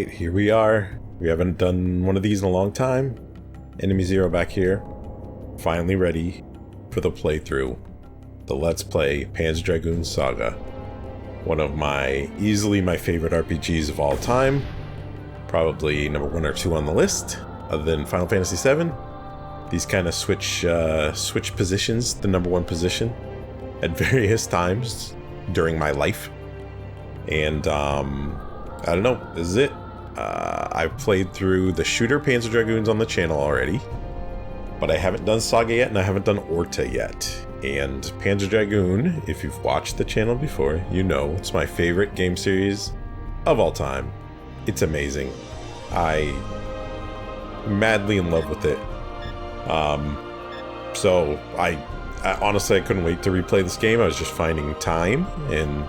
Alright, here we are. We haven't done one of these in a long time. enemyzero back here. Finally ready for the playthrough. The Let's Play Panzer Dragoon Saga. One of easily my favorite RPGs of all time. Probably number 1 or 2 on the list, other than Final Fantasy VII. These kind of switch positions, the number 1 position, at various times during my life. And I don't know, this is it. I've played through the shooter Panzer Dragoons on the channel already, but I haven't done Saga yet, and I haven't done Orta yet. And Panzer Dragoon, if you've watched the channel before, you know it's my favorite game series of all time. It's amazing. I'm madly in love with it. So I honestly, I couldn't wait to replay this game. I was just finding time, and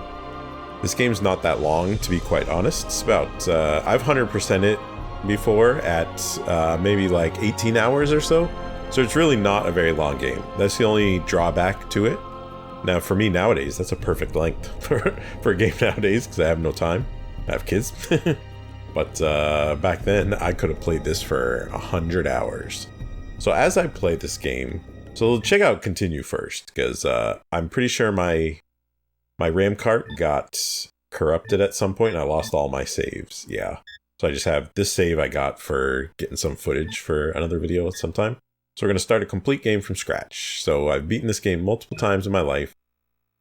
this game's not that long, to be quite honest. It's about, I've 100%ed it before at maybe like 18 hours or so. So it's really not a very long game. That's the only drawback to it. Now for me nowadays, that's a perfect length for a game nowadays, because I have no time. I have kids. But back then, I could have played this for 100 hours. So as I play this game, so check out continue first, because I'm pretty sure my RAM cart got corrupted at some point and I lost all my saves. Yeah. So I just have this save I got for getting some footage for another video sometime. So we're going to start a complete game from scratch. So I've beaten this game multiple times in my life.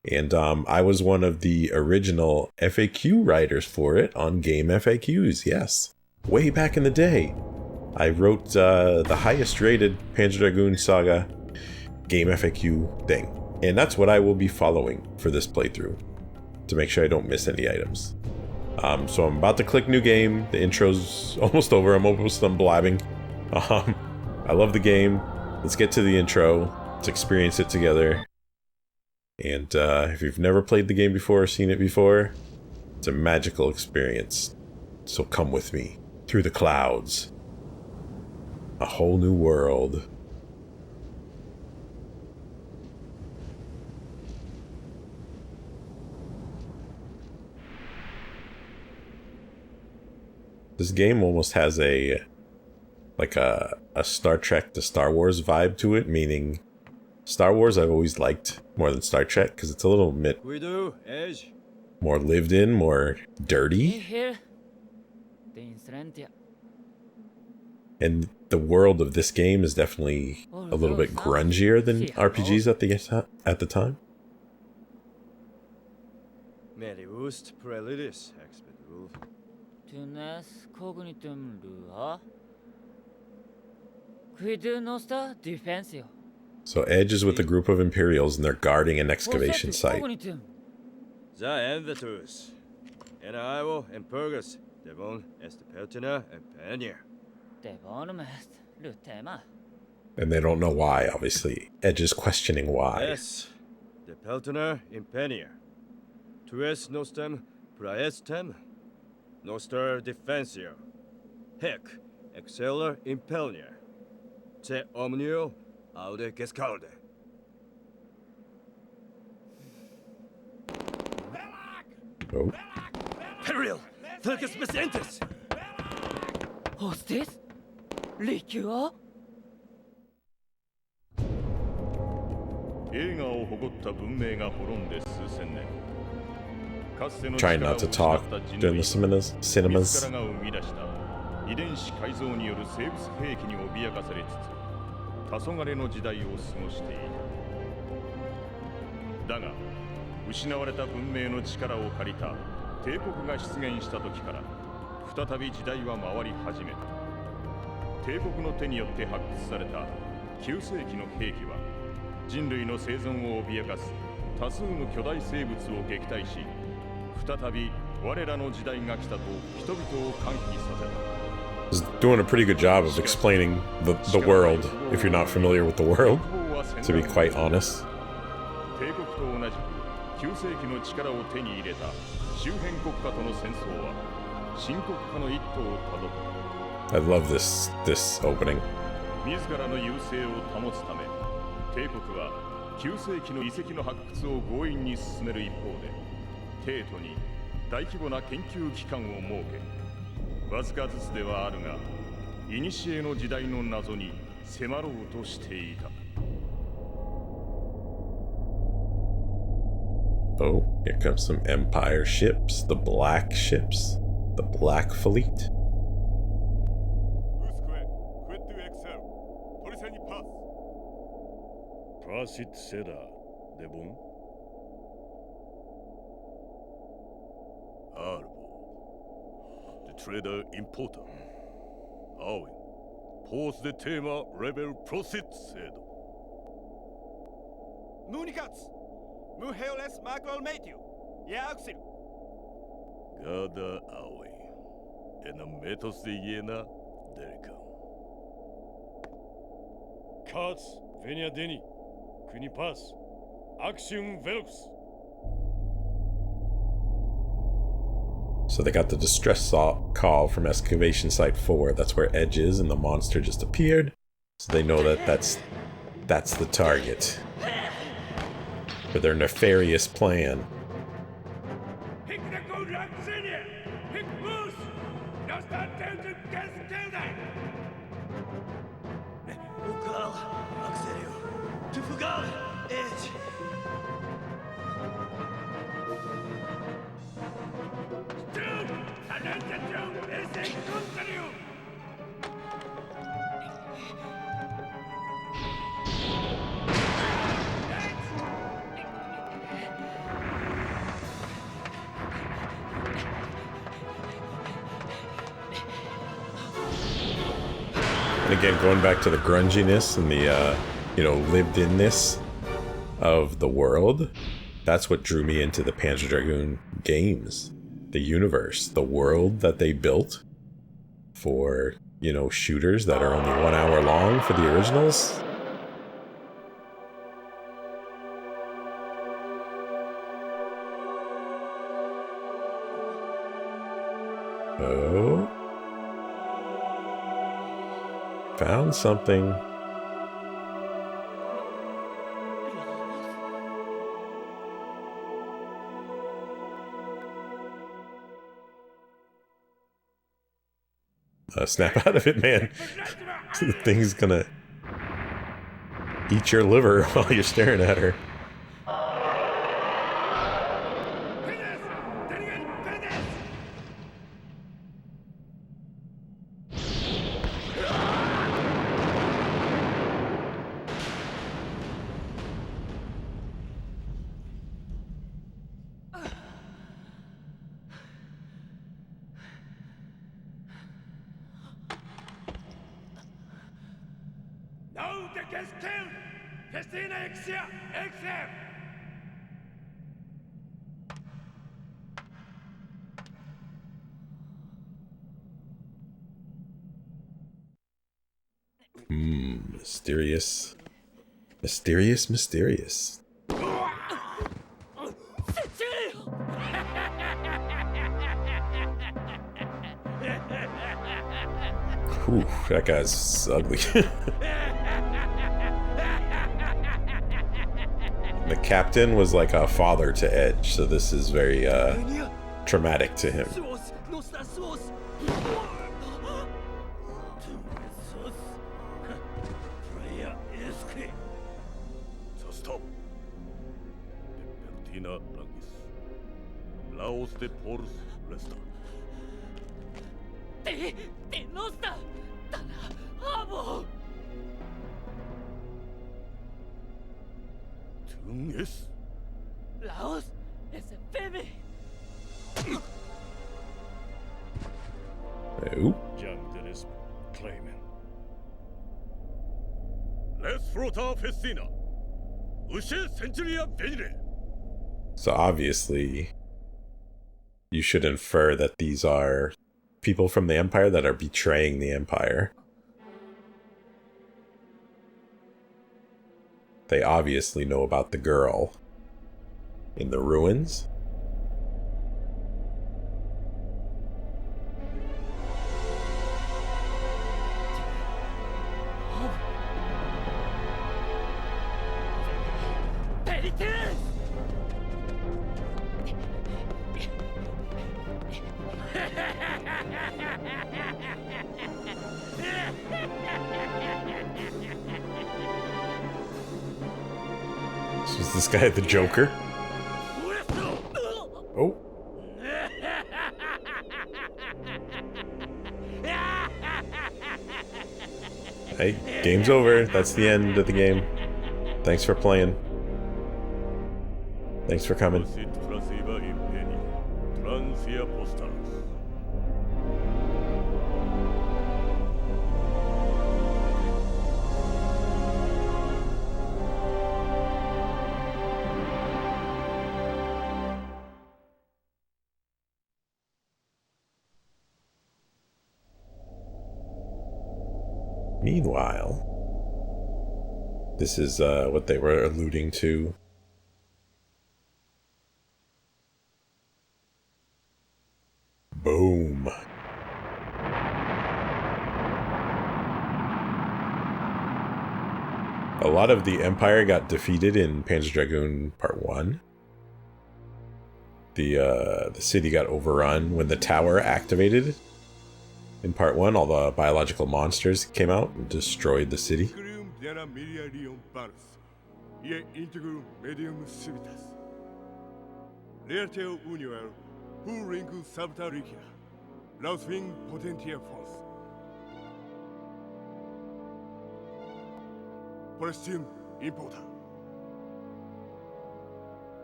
And I was one of the original FAQ writers for it on Game FAQs. Yes. Way back in the day. I wrote the highest rated Panzer Dragoon Saga Game FAQ thing. And that's what I will be following for this playthrough, to make sure I don't miss any items. So I'm about to click new game. The intro's almost over. I'm almost done blabbing. I love the game. Let's get to the intro. Let's experience it together. And if you've never played the game before or seen it before, it's a magical experience. So come with me through the clouds. A whole new world. This game almost has a Star Trek to Star Wars vibe to it, meaning Star Wars I've always liked more than Star Trek because it's a little bit more lived in, more dirty. And the world of this game is definitely a little bit grungier than RPGs at the time. So Edge is with a group of Imperials and they're guarding an excavation site. And they don't know why, obviously. Edge is questioning why. Yes, the Peltoner Impenier. Tues nostem praestem, noster defensio. Hec, exceller impelnier. Te omnio aude gescalde. Oh. Imperial, Felix Vicentes. Hostis? Liquor? Trying not to talk during the cinemas. 遺伝子改造による生物兵器に脅かされつつ、黄昏の時代を過ごしていた。だが、失われた文明の力を借りた帝国が出現した時から、再び時代は回り始めた。帝国の手によって発掘された9世紀の兵器は、人類の生存を脅かす多数の巨大生物を撃退し、再び我らの時代が来たと人々を歓喜させた。Is doing a pretty good job of explaining the world, if you're not familiar with the world, to be quite honest. I love this opening. 自らの優勢を保つため、帝国は9世紀の遺跡の発掘を強引に進める一方で、帝都に大規模な研究機関を設け、わずかずつではあるが、古の時代の謎に迫ろうとしていた。Oh, here comes some Empire ships, the Black ships, the Black Fleet. Prosit Seda, Devon. Arbo. The trader importer. Owen. Pause the tema rebel prosit Seda. Munikats! Muheoles Macro Matthew! Yaxil! Gada Awe. Enametos de Yena, Delca. Katz, Venia Deni. Kunipas. Axiom Velux. So they got the distress call from excavation site 4. That's where Edge is, and the monster just appeared. So they know that that's the target for their nefarious plan. And again, going back to the grunginess and the, lived-in-ness of the world, that's what drew me into the Panzer Dragoon games. The universe, the world that they built for, shooters that are only 1 hour long for the originals. Oh. Found something. Snap out of it, man. The thing's gonna eat your liver while you're staring at her. Mysterious. Mysterious, mysterious. Whew, that guy's ugly. The captain was like a father to Edge, so this is very traumatic to him. Laos is a baby. Oh. Jandelis claiming. Let's float our Festina. Ushe Centuria Venere. So obviously, you should infer that these are people from the Empire that are betraying the Empire. They obviously know about the girl in the ruins. Is this guy the Joker? Oh. Hey, game's over. That's the end of the game. Thanks for playing. Thanks for coming. Meanwhile, this is what they were alluding to. Boom. A lot of the Empire got defeated in Panzer Dragoon Part 1. The city got overrun when the tower activated. In Part 1, all the biological monsters came out and destroyed the city.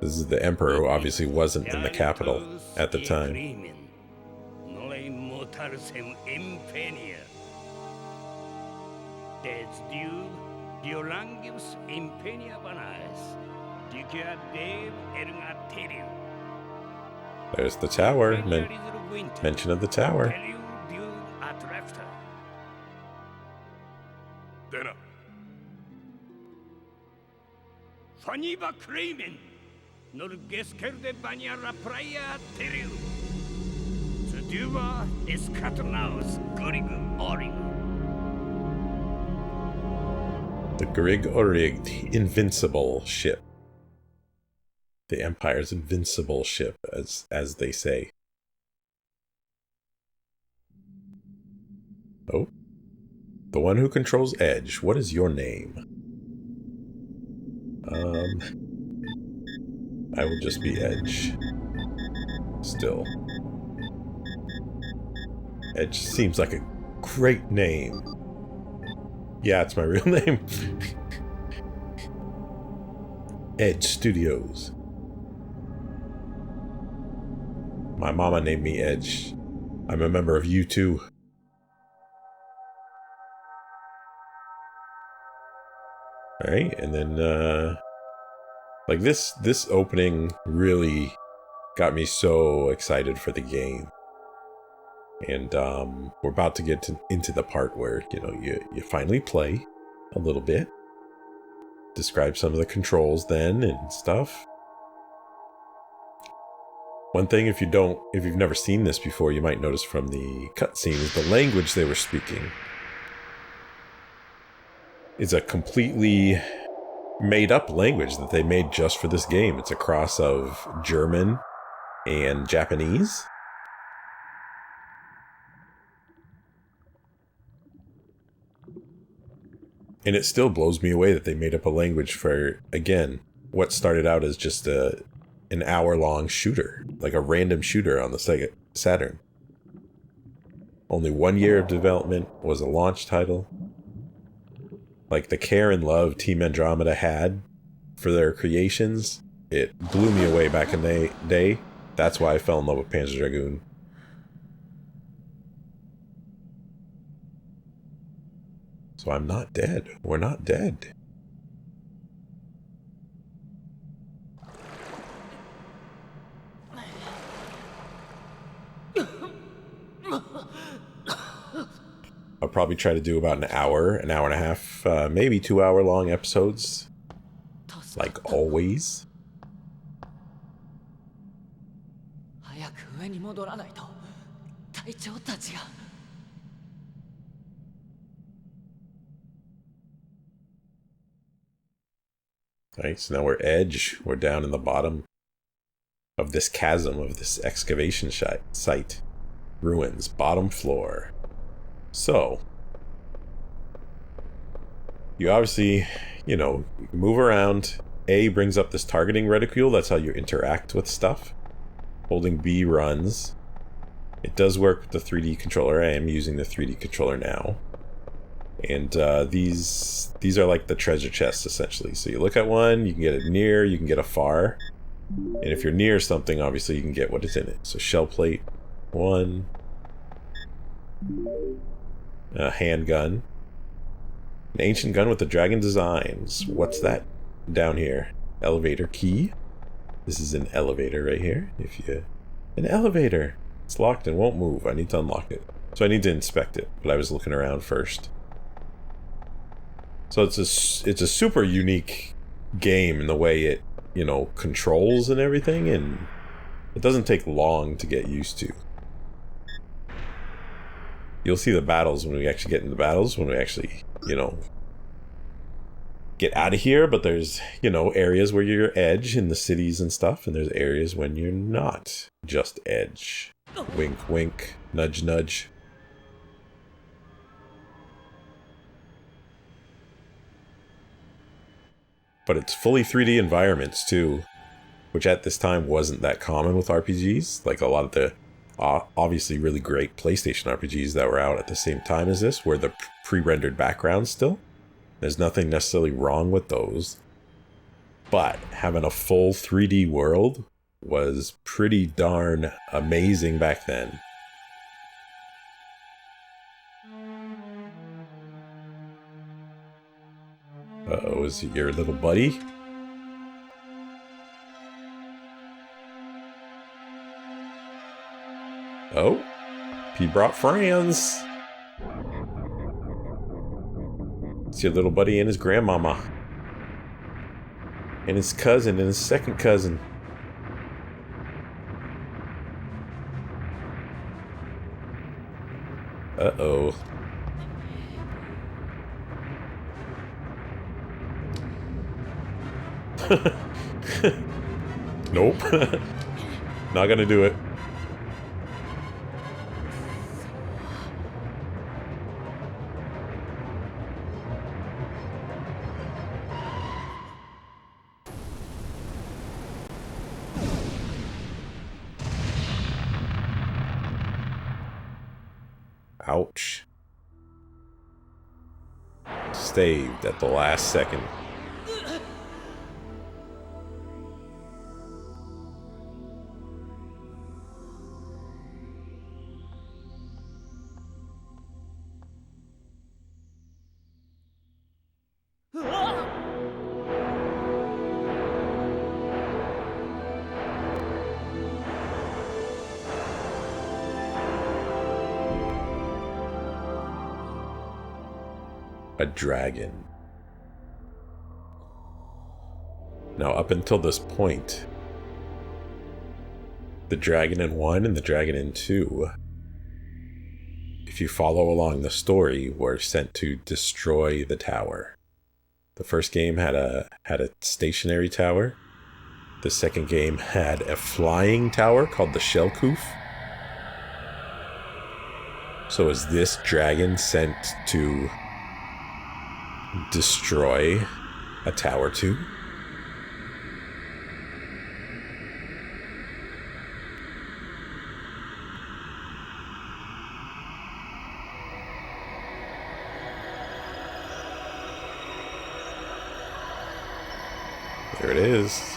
This is the Emperor, who obviously wasn't in the capital at the time. There's the tower. Mention of the tower. The Grig Orig, the invincible ship. The Empire's invincible ship, as they say. Oh. The one who controls Edge. What is your name? I will just be Edge. Still. Edge seems like a great name. Yeah, it's my real name. Edge Studios. My mama named me Edge. I'm a member of U2. Alright, and then, like this opening really got me so excited for the game. And, we're about to get into the part where, you know, you finally play a little bit. Describe some of the controls then and stuff. One thing, if you've never seen this before, you might notice from the cutscenes, the language they were speaking is a completely made-up language that they made just for this game. It's a cross of German and Japanese. And it still blows me away that they made up a language for, again, what started out as just an hour-long shooter, like a random shooter on the Sega Saturn. Only 1 year of development, was a launch title. Like, the care and love Team Andromeda had for their creations, it blew me away back in the day. That's why I fell in love with Panzer Dragoon. So I'm not dead. We're not dead. I'll probably try to do about an hour and a half, maybe 2 hour long episodes. Like always. Alright, so now we're Edge. We're down in the bottom of this chasm, of this excavation site. Ruins, bottom floor. So, you obviously, you know, move around. A brings up this targeting reticule. That's how you interact with stuff. Holding B runs. It does work with the 3D controller. I am using the 3D controller now. And these are like the treasure chests, essentially. So you look at one, you can get it near, you can get a far. And if you're near something, obviously you can get what is in it. So shell plate, 1. A handgun. An ancient gun with the dragon designs. What's that down here? Elevator key. This is an elevator right here. An elevator. It's locked and won't move. I need to unlock it. So I need to inspect it, but I was looking around first. So it's a super unique game in the way it, you know, controls and everything, and it doesn't take long to get used to. You'll see the battles when we actually get into battles, when we actually, you know, get out of here, but there's, you know, areas where you're edge in the cities and stuff, and there's areas when you're not just edge. Wink, wink, nudge, nudge. But it's fully 3D environments too, which at this time wasn't that common with RPGs. Like a lot of the obviously really great PlayStation RPGs that were out at the same time as this were the pre-rendered backgrounds still. There's nothing necessarily wrong with those. But having a full 3D world was pretty darn amazing back then. Uh-oh, is it your little buddy? Oh, he brought friends. It's your little buddy and his grandmama. And his cousin and his second cousin. Uh-oh. Nope. Not gonna do it. Ouch. Saved at the last second. A dragon. Now, up until this point, the dragon in 1 and the dragon in 2, if you follow along the story, were sent to destroy the tower. The first game had a stationary tower. The second game had a flying tower called the Shellcoof. So is this dragon sent to destroy a tower too? There it is.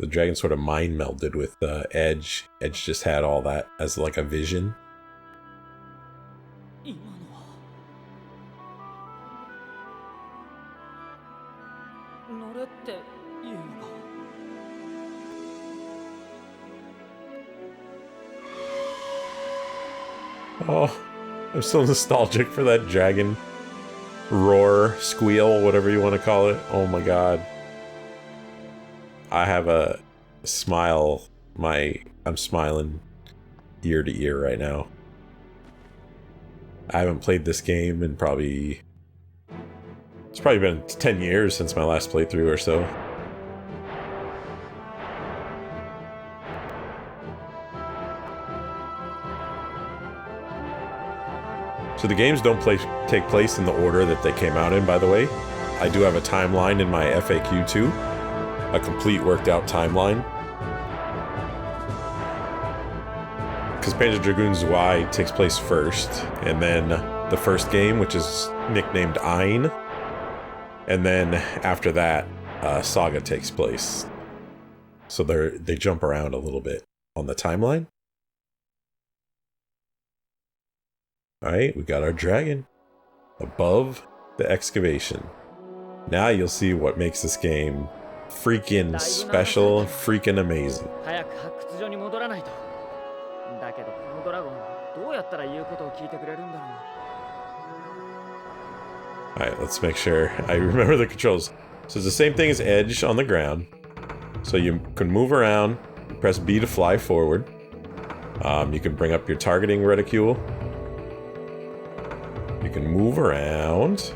The dragon sort of mind melded with Edge. Edge just had all that as like a vision. 今のは乗れっていうのか Oh, I'm so nostalgic for that dragon roar, squeal, whatever you want to call it. Oh my god. I have a smile. I'm smiling ear to ear right now. I haven't played this game in probably... It's probably been 10 years since my last playthrough or so. So the games don't take place in the order that they came out in, by the way. I do have a timeline in my FAQ too. A complete worked out timeline. Because Panzer Dragoon Saga takes place first, and then the first game, which is nicknamed Ein, and then after that, Saga takes place. So they jump around a little bit on the timeline. Alright, we got our dragon above the excavation. Now you'll see what makes this game freaking special, freaking amazing. Alright, let's make sure I remember the controls. So it's the same thing as Edge on the ground. So you can move around, press B to fly forward. You can bring up your targeting reticule. You can move around,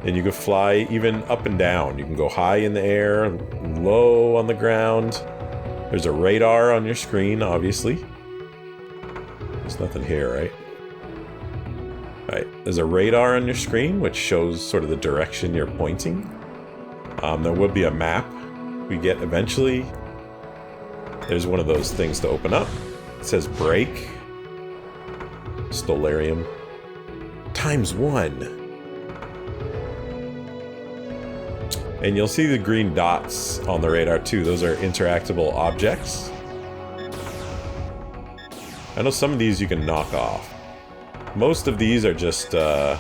and you can fly even up and down. You can go high in the air, low on the ground. There's a radar on your screen, obviously. There's nothing here, right? Alright, there's a radar on your screen, which shows sort of the direction you're pointing. There will be a map we get eventually. There's one of those things to open up. It says break. Stolarium. ×1. And you'll see the green dots on the radar too. Those are interactable objects. I know some of these you can knock off. Most of these are just oh,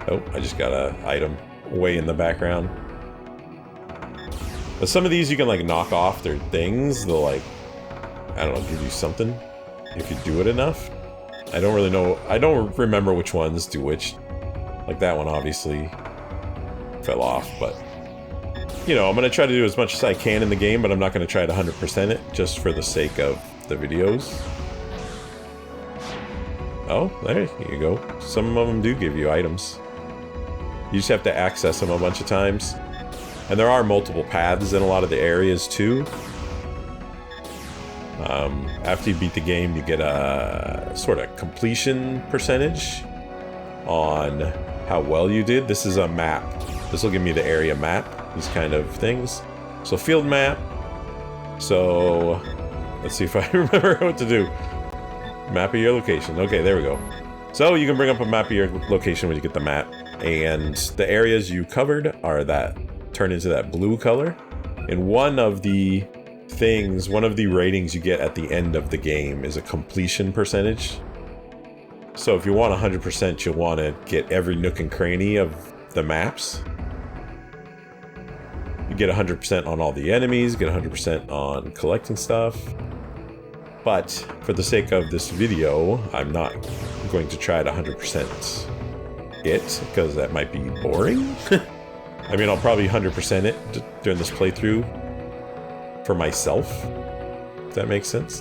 I just got an item way in the background. But some of these you can like knock off their things. They'll like, I don't know, give you something if you do it enough. I don't really know. I don't remember which ones do which. Like that one obviously fell off, but you know, I'm going to try to do as much as I can in the game, but I'm not going to try to 100% it just for the sake of the videos. Oh, there you go. Some of them do give you items. You just have to access them a bunch of times. And there are multiple paths in a lot of the areas too. After you beat the game, you get a sort of completion percentage on how well you did. This is a map. This will give me the area map, these kind of things. So field map. So let's see if I remember what to do. Map of your location. Okay, there we go. So you can bring up a map of your location when you get the map. And the areas you covered are that turn into that blue color. And one of the things, one of the ratings you get at the end of the game is a completion percentage. So if you want 100%, you'll want to get every nook and cranny of the maps. You get 100% on all the enemies, get 100% on collecting stuff. But for the sake of this video, I'm not going to try to 100% it, because that might be boring. I mean, I'll probably 100% it during this playthrough for myself, if that makes sense.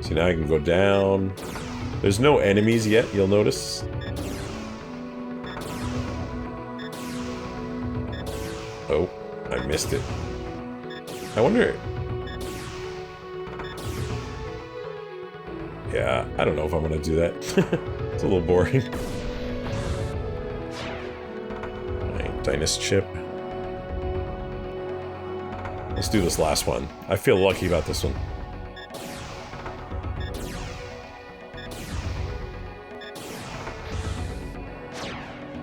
So now I can go down. There's no enemies yet, you'll notice. Oh, I missed it. I wonder... Yeah, I don't know if I'm gonna do that. It's a little boring. Dynast chip. Let's do this last one. I feel lucky about this one.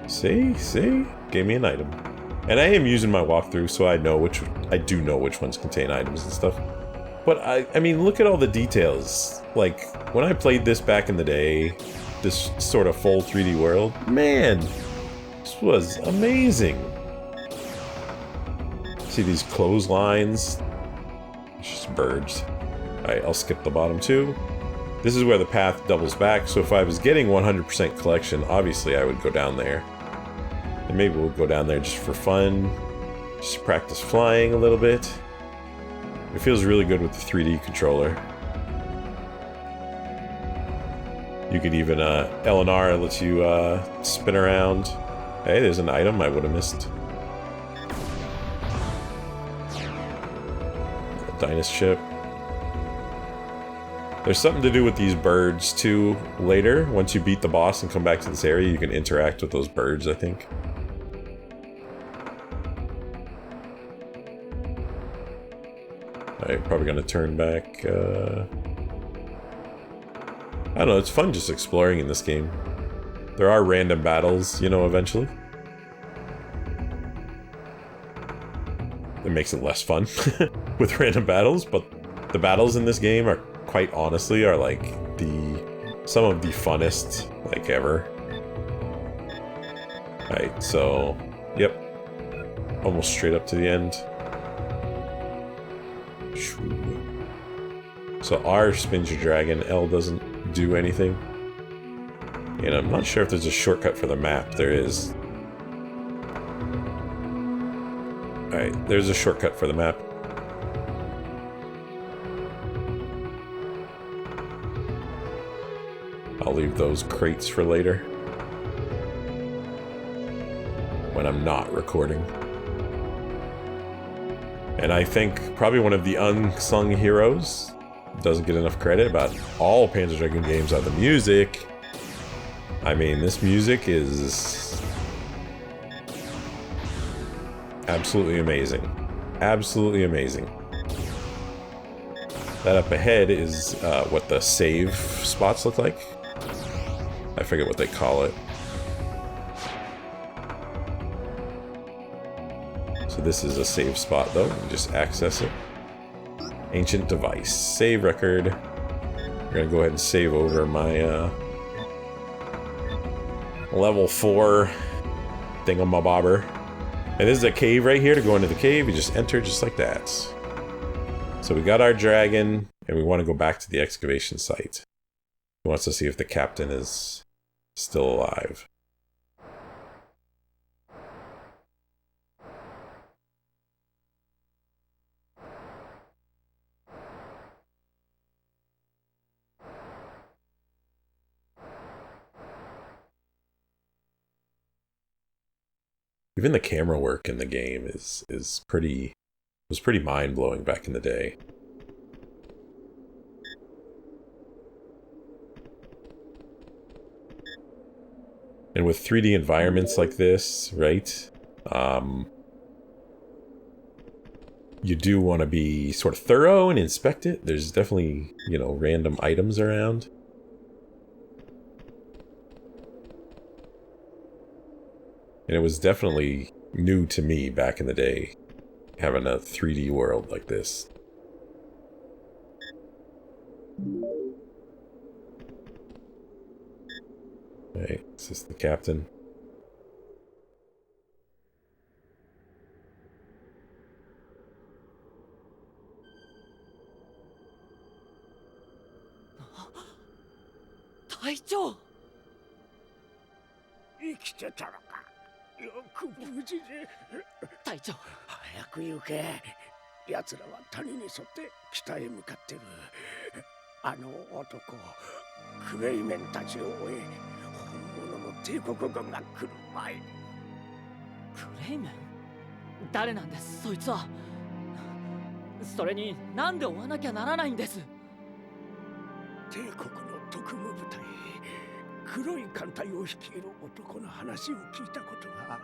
See? Gave me an item. And I am using my walkthrough, so I do know which ones contain items and stuff. But I mean, look at all the details. Like, when I played this back in the day, this sort of full 3D world, man, this was amazing. See these clotheslines? It's just birds. Alright, I'll skip the bottom two. This is where the path doubles back, so if I was getting 100% collection, obviously I would go down there. And maybe we'll go down there just for fun. Just practice flying a little bit. It feels really good with the 3D controller. You could even, LNR lets you, spin around. Hey, there's an item I would have missed. A dynast ship. There's something to do with these birds, too, later. Once you beat the boss and come back to this area, you can interact with those birds, I think. Alright, probably gonna turn back, I don't know, it's fun just exploring in this game. There are random battles, you know, eventually. It makes it less fun with random battles, but the battles in this game are, quite honestly, are like some of the funnest, like, ever. Alright, so, yep. Almost straight up to the end. So R spins your dragon, L doesn't do anything. And I'm not sure if there's a shortcut for the map. There is. Alright, there's a shortcut for the map. I'll leave those crates for later. When I'm not recording. And I think probably one of the unsung heroes, doesn't get enough credit about all Panzer Dragoon games, are the music. I mean, this music is absolutely amazing. Absolutely amazing. That up ahead is what the save spots look like. I forget what they call it. So this is a save spot, though. You can just access it. Ancient device. Save record. We're gonna go ahead and save over my level 4 thingamabobber. And this is a cave right here. To go into the cave, you just enter just like that. So we got our dragon, and we want to go back to the excavation site. He wants to see if the captain is still alive. Even the camera work in the game was pretty mind-blowing back in the day. And with 3D environments like this, right? You do want to be sort of thorough and inspect it. There's definitely, you know, random items around. And it was definitely new to me back in the day, having a 3D world like this. Alright, is this the captain? Taicho! 生きてたのか。よく無事で。隊長、早く行け。奴らは谷に沿って北へ向かってる。あの男、クレイメンたちを追え、本物の帝国軍が来る前に。クレイメン？誰なんです、そいつは。それに、なんで追わなきゃならないんです。帝国の特務部隊、黒い艦隊を率いる男の話を聞いたことがある。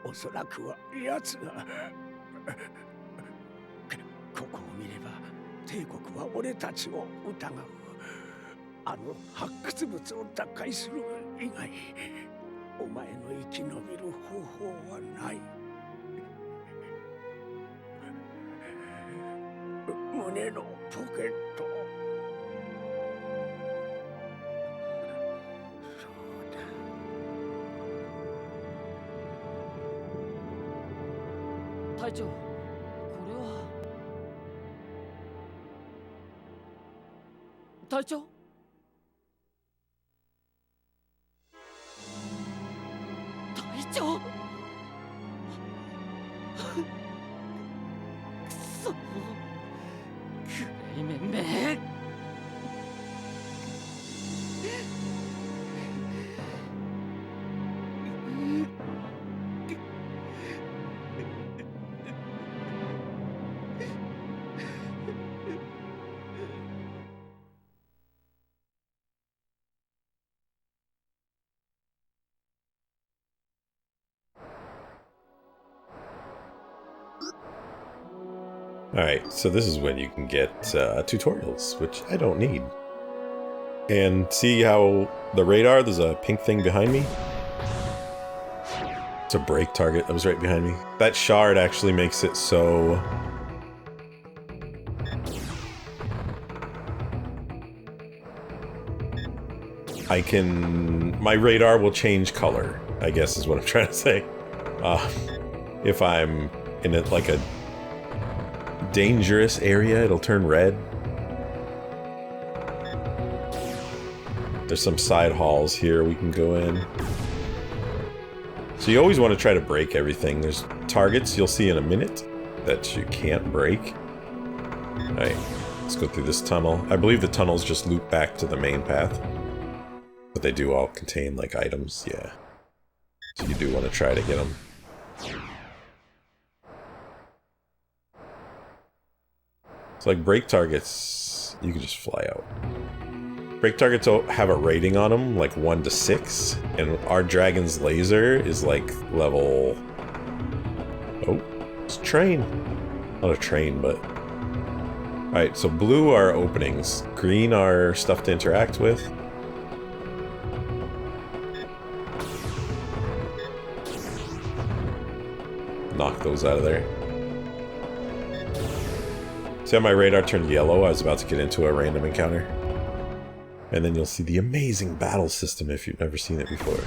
おそらくは奴が。ここを見れば帝国は俺たちを疑う。あの発掘物を奪回する以外、お前の生き延びる方法はない。胸のポケット。そうだ。隊長、これは。隊長？隊長？くそ。Alright, so this is when you can get tutorials, which I don't need. And see how the radar, there's a pink thing behind me? It's a break target that was right behind me. That shard actually makes it so... my radar will change color, I guess is what I'm trying to say. If I'm in like a dangerous area, it'll turn red. There's some side halls here we can go in. So you always want to try to break everything. There's targets you'll see in a minute that you can't break. Alright, let's go through this tunnel. I believe the tunnels just loop back to the main path. But they do all contain, like, items, yeah. So you do want to try to get them. So, like, break targets, you can just fly out. Break targets have a rating on them, like 1 to 6. And our dragon's laser is, like, level... Oh, it's a train. Not a train, but... Alright, so blue are openings. Green are stuff to interact with. Knock those out of there. See how my radar turned yellow? I was about to get into a random encounter. And then you'll see the amazing battle system if you've never seen it before.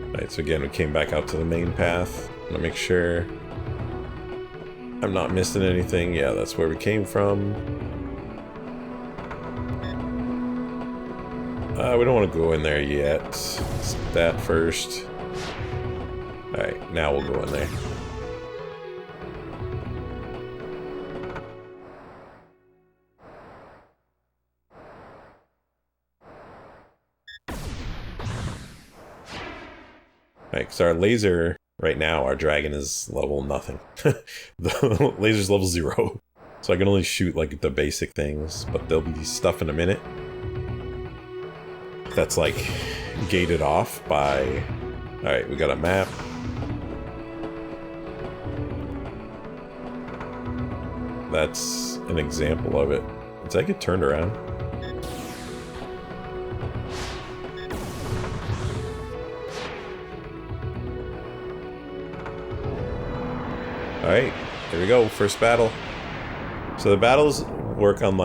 Alright, so again, we came back out to the main path. I'm gonna make sure I'm not missing anything. Yeah, that's where we came from. We don't want to go in there yet. Let's do that first. Alright, now we'll go in there. Alright, because our laser, right now, our dragon is level nothing. The laser's level 0. So I can only shoot, like, the basic things, but there'll be stuff in a minute. That's like gated off by... Alright, we got a map. That's an example of it. Does that get turned around? Alright, here we go, first battle. So the battles work on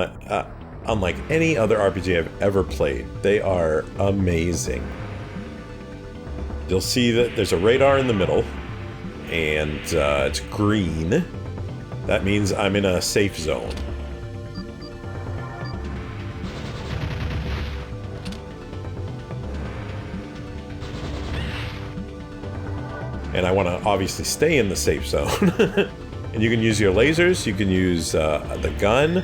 unlike any other RPG I've ever played. They are amazing. You'll see that there's a radar in the middle, and it's green. That means I'm in a safe zone. And I want to obviously stay in the safe zone. And you can use your lasers, you can use the gun,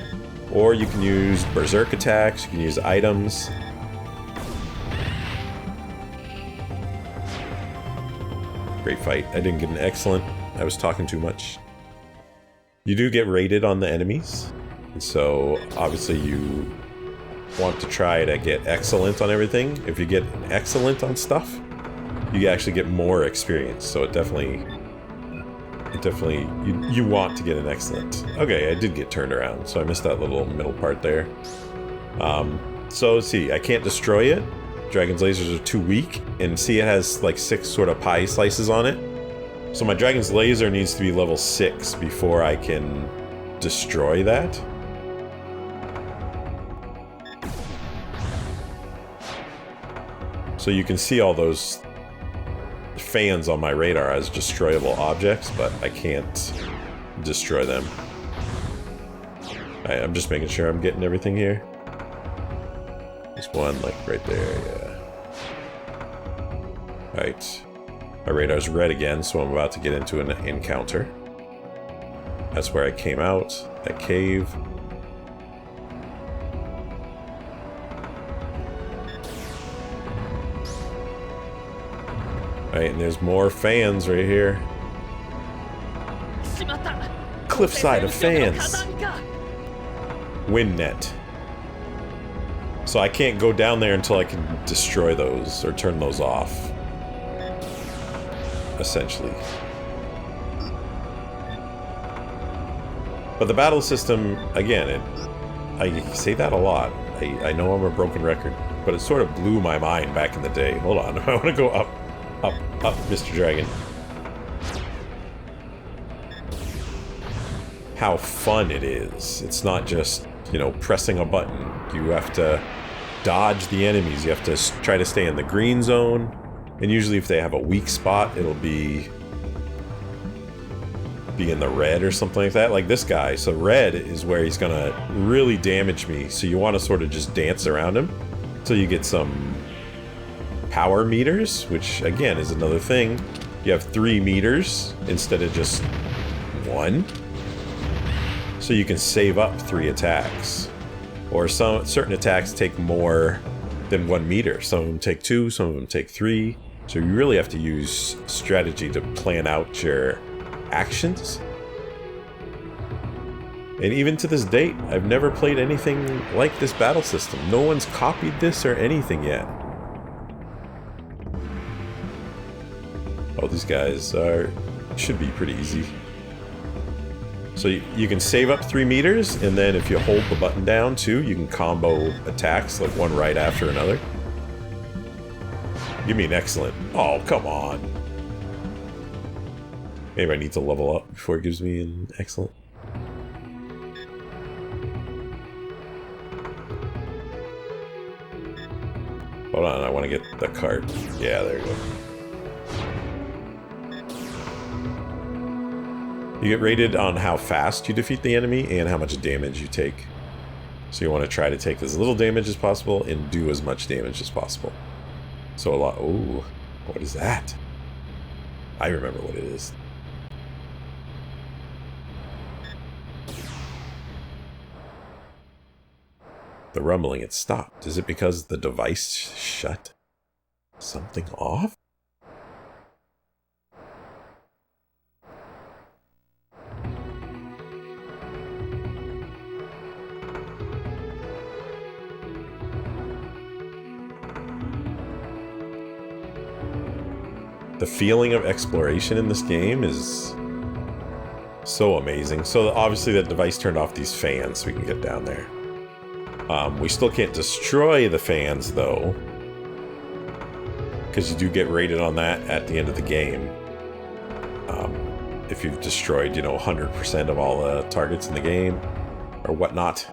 or you can use berserk attacks, you can use items. Great fight. I didn't get an excellent. I was talking too much. You do get rated on the enemies, and so obviously you want to try to get excellent on everything. If you get an excellent on stuff, you actually get more experience, so it definitely, you want to get an excellent. Okay, I did get turned around, so I missed that little middle part there. So let's see, I can't destroy it. Dragon's lasers are too weak, and see it has like 6 sort of pie slices on it. So my dragon's laser needs to be level 6 before I can destroy that. So you can see all those fans on my radar as destroyable objects, but I can't destroy them. I'm just making sure I'm getting everything here. There's one, like, right there, yeah. Alright. My radar's red again, so I'm about to get into an encounter. That's where I came out, that cave. Alright, and there's more fans right here. Cliffside of fans. Wind net. So I can't go down there until I can destroy those or turn those off. Essentially. But the battle system, again, I say that a lot. I know I'm a broken record, but it sort of blew my mind back in the day. Hold on, I want to go up, Mr. Dragon. How fun it is. It's not just, you know, pressing a button. You have to dodge the enemies. You have to try to stay in the green zone. And usually if they have a weak spot, it'll be in the red or something like that. Like this guy. So red is where he's gonna really damage me. So you want to sort of just dance around him until you get some power meters, which again is another thing. You have 3 meters instead of just 1. So you can save up 3 attacks. Or certain attacks take more than 1 meter. Some of them take 2, some of them take 3. So you really have to use strategy to plan out your actions. And even to this date, I've never played anything like this battle system. No one's copied this or anything yet. Oh, these guys should be pretty easy. So you can save up 3 meters, and then if you hold the button down too, you can combo attacks, like one right after another. Give me an excellent. Oh, come on. Maybe I need to level up before it gives me an excellent. Hold on, I want to get the cart. Yeah, there you go. You get rated on how fast you defeat the enemy and how much damage you take. So you want to try to take as little damage as possible and do as much damage as possible. So a lot. Ooh, what is that? I remember what it is. The rumbling, it stopped. Is it because the device shut something off? The feeling of exploration in this game is so amazing. So obviously that device turned off these fans so we can get down there. We still can't destroy the fans though, because you do get rated on that at the end of the game. If you've destroyed, you know, 100% of all the targets in the game or whatnot.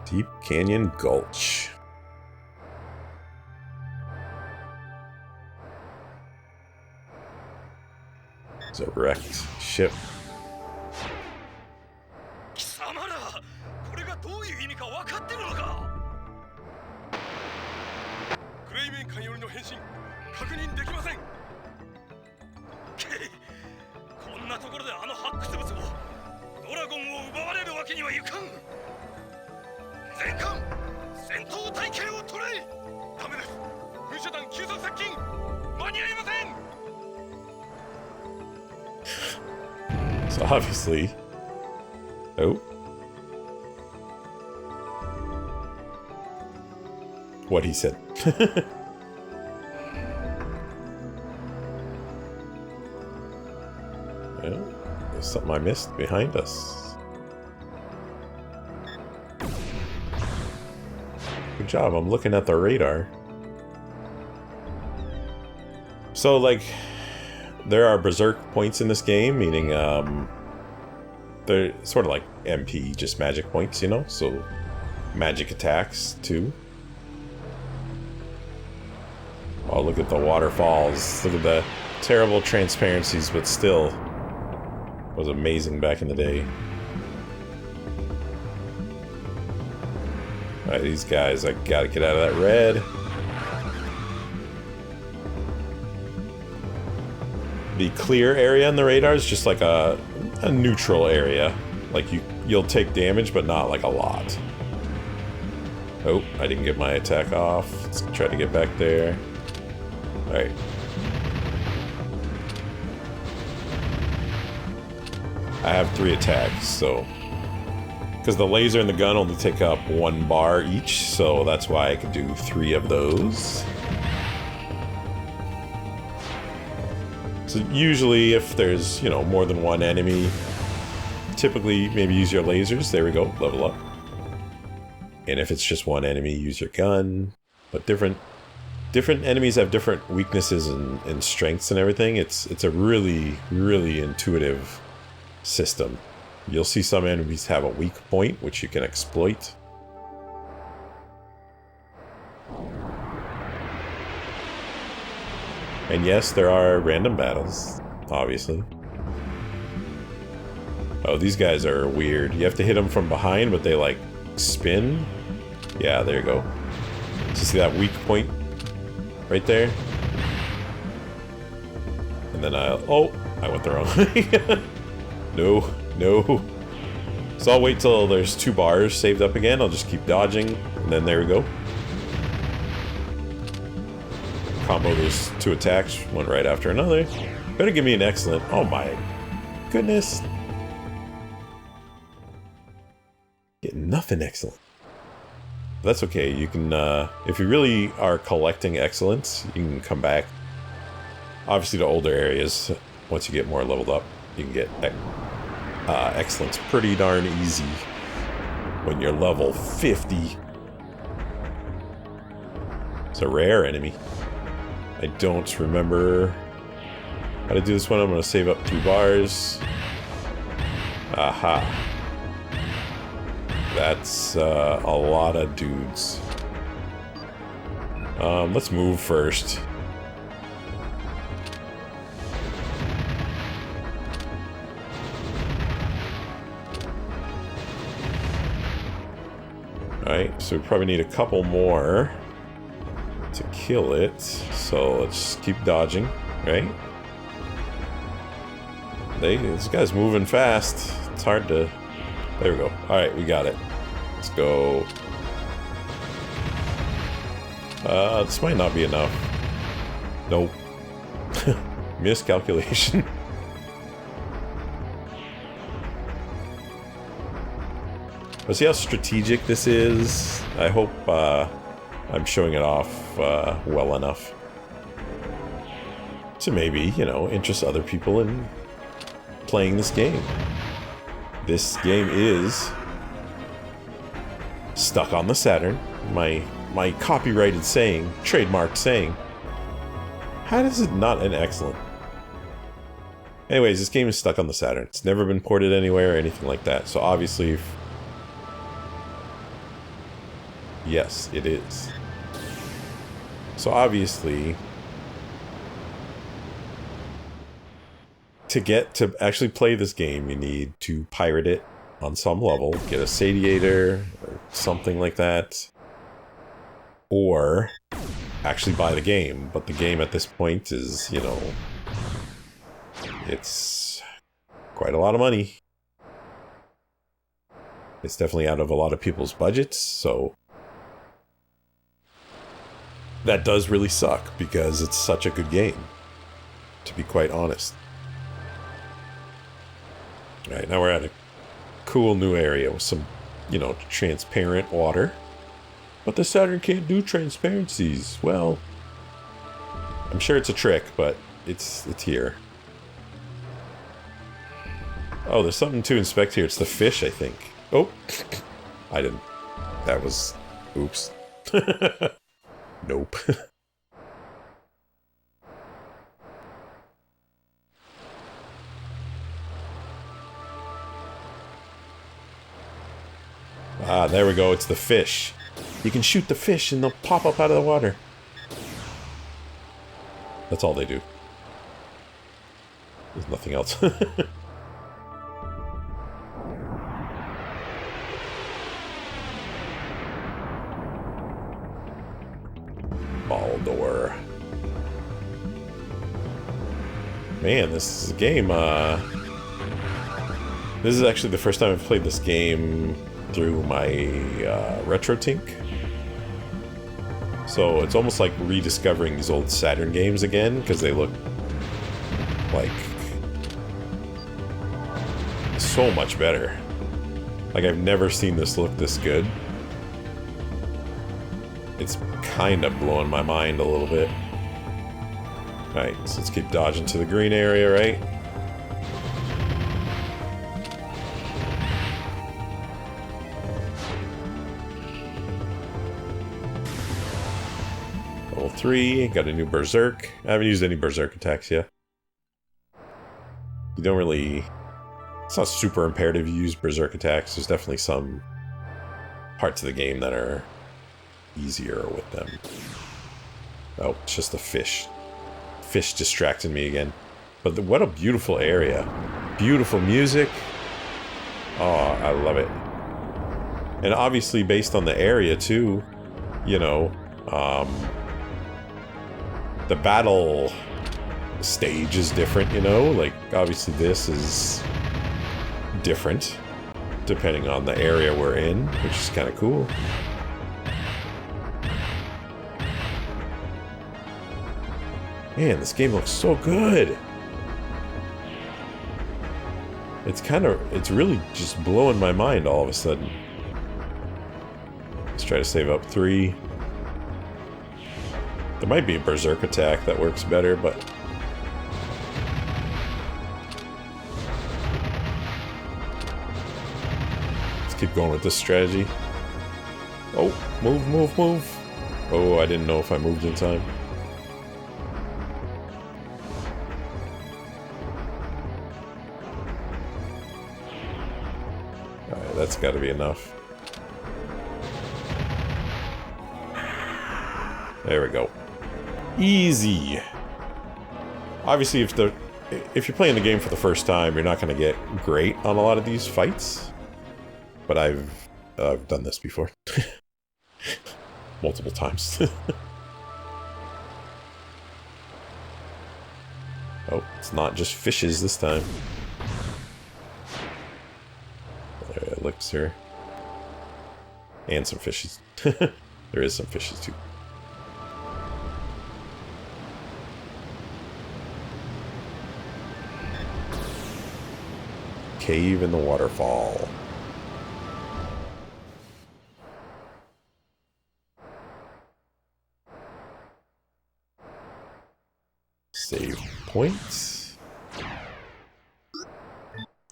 Deep Canyon Gulch. It's a wrecked ship. So obviously, oh, what he said. Well, there's something I missed behind us. Good job, I'm looking at the radar. So, like, there are berserk points in this game, meaning they're sort of like MP, just magic points, you know? So, magic attacks, too. Oh, look at the waterfalls. Look at the terrible transparencies, but still was amazing back in the day. Alright, these guys, I gotta get out of that red. The clear area in the radar is just like a neutral area. Like you'll take damage, but not like a lot. Oh, I didn't get my attack off. Let's try to get back there. Alright. I have 3 attacks, so... Because the laser and the gun only take up 1 bar each, so that's why I can do 3 of those. So usually if there's, you know, more than one enemy, typically maybe use your lasers. There we go, level up. And if it's just one enemy, use your gun. But different enemies have different weaknesses and strengths and everything. It's a really, really intuitive system. You'll see some enemies have a weak point, which you can exploit. And yes, there are random battles, obviously. Oh, these guys are weird. You have to hit them from behind, but they, like, spin. Yeah, there you go. So you see that weak point right there? And then oh, I went the wrong way. No, no. So I'll wait till there's 2 bars saved up again. I'll just keep dodging, and then there we go. Combo those 2 attacks, one right after another. Better give me an excellent. Oh my goodness. Get nothing excellent. That's okay. You can, if you really are collecting excellence, you can come back. Obviously to older areas, once you get more leveled up, you can get excellence pretty darn easy when you're level 50. It's a rare enemy. I don't remember how to do this one. I'm going to save up 2 bars. Aha. That's a lot of dudes. Let's move first. Alright, so we probably need a couple more to kill it. So let's keep dodging, right? This guy's moving fast. It's hard to... There we go. Alright, we got it. Let's go. This might not be enough. Nope. Miscalculation. But see how strategic this is? I hope I'm showing it off well enough to maybe, you know, interest other people in playing this game. This game is stuck on the Saturn. My copyrighted saying, trademark saying. How is it not an excellent? Anyways, this game is stuck on the Saturn. It's never been ported anywhere or anything like that. So obviously... Yes, it is. So obviously... To actually play this game, you need to pirate it on some level. Get a Sadiator or something like that. Or actually buy the game. But the game at this point is, you know... It's quite a lot of money. It's definitely out of a lot of people's budgets, so... That does really suck, because it's such a good game. To be quite honest. Alright, now we're at a cool new area with some, you know, transparent water. But the Saturn can't do transparencies. Well, I'm sure it's a trick, but it's here. Oh, there's something to inspect here. It's the fish, I think. Oh! I didn't... That was... Oops. Nope. Ah, there we go. It's the fish. You can shoot the fish and they'll pop up out of the water. That's all they do. There's nothing else. Ball door. Man, this is a game, This is actually the first time I've played this game through my RetroTink. So it's almost like rediscovering these old Saturn games again, because they look like so much better. Like, I've never seen this look this good. It's kind of blowing my mind a little bit. Alright, so let's keep dodging to the green area, right? Level 3, got a new Berserk. I haven't used any Berserk attacks yet. You don't really... It's not super imperative you use Berserk attacks. There's definitely some parts of the game that are easier with them. Oh, it's just a fish. Fish distracted me again. But what a beautiful area. Beautiful music. Oh, I love it. And obviously based on the area too, you know, the battle stage is different, you know? Like, obviously this is different depending on the area we're in, which is kind of cool. Man, this game looks so good. It's really just blowing my mind all of a sudden. Let's try to save up 3. There might be a Berserk attack that works better, but... Let's keep going with this strategy. Oh, move, move, move. Oh, I didn't know if I moved in time. Alright, that's gotta be enough. There we go. Easy. Obviously, if you're playing the game for the first time, you're not going to get great on a lot of these fights. But I've done this before. Multiple times. Oh, it's not just fishes this time. There, elixir. And some fishes. There is some fishes too. Cave in the waterfall. Save points.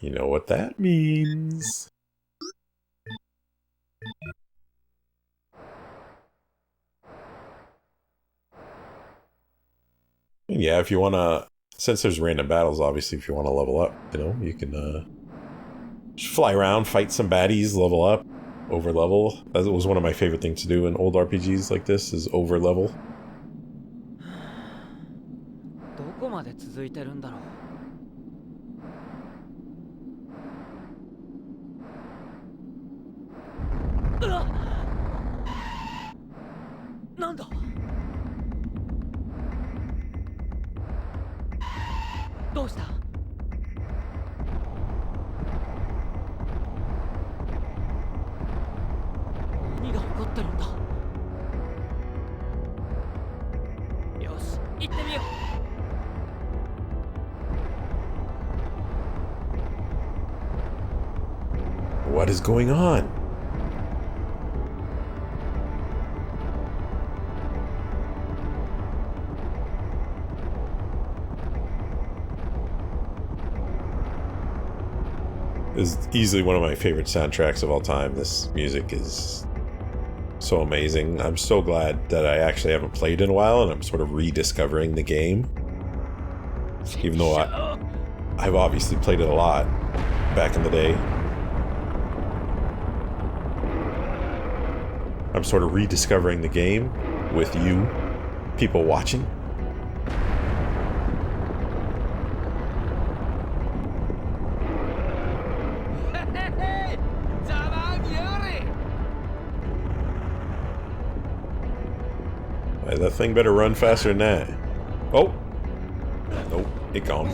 You know what that means. And yeah, if you want to, since there's random battles, obviously, if you want to level up, you know, you can just fly around, fight some baddies, level up, over level. That was one of my favorite things to do in old RPGs like this, is over level. どこまで続いてるんだろう。なんだ。どうした。何が起こってるんだ。よし、行ってみよう。 What is going on? This is easily one of my favorite soundtracks of all time. This music is so amazing. I'm so glad that I actually haven't played in a while and I'm sort of rediscovering the game. Even though I've obviously played it a lot back in the day. I'm sort of rediscovering the game with you, people watching. That thing better run faster than that. Oh! Nope, it gone.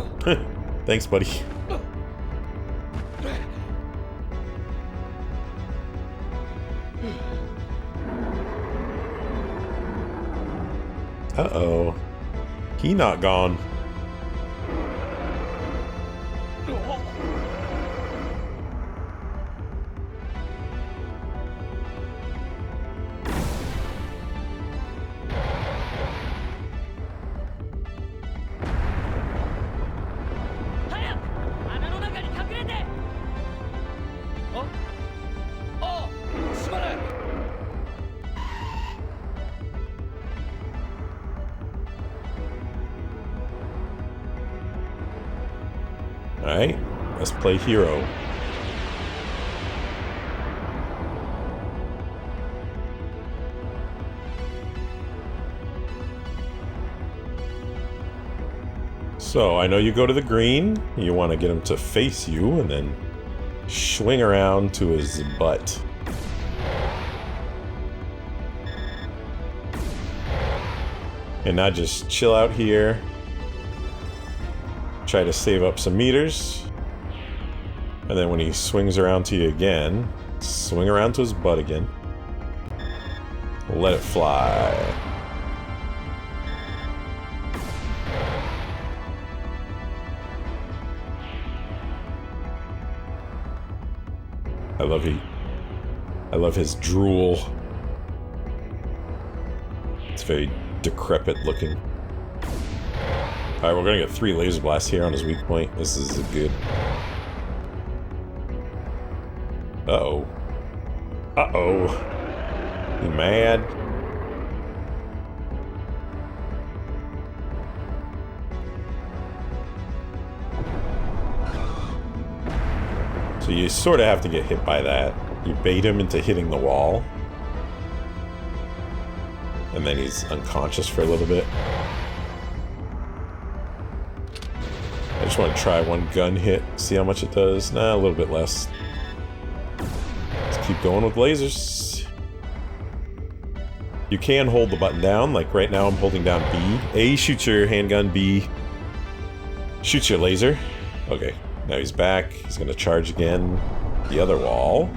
Thanks, buddy. Uh-oh. He not gone. Alright, let's play hero. So, I know you go to the green, you want to get him to face you, and then swing around to his butt. And now just chill out here. Try to save up some meters. And then when he swings around to you again, swing around to his butt again. Let it fly. I love his drool. It's very decrepit looking. Alright, we're gonna get 3 laser blasts here on his weak point. This is good. Uh-oh. Uh-oh. You mad? So you sort of have to get hit by that. You bait him into hitting the wall. And then he's unconscious for a little bit. I just want to try one gun hit, see how much it does. Nah, a little bit less. Let's keep going with lasers. You can hold the button down, like right now I'm holding down B. A shoots your handgun, B shoots your laser. Okay, now he's back. He's gonna charge again the other wall.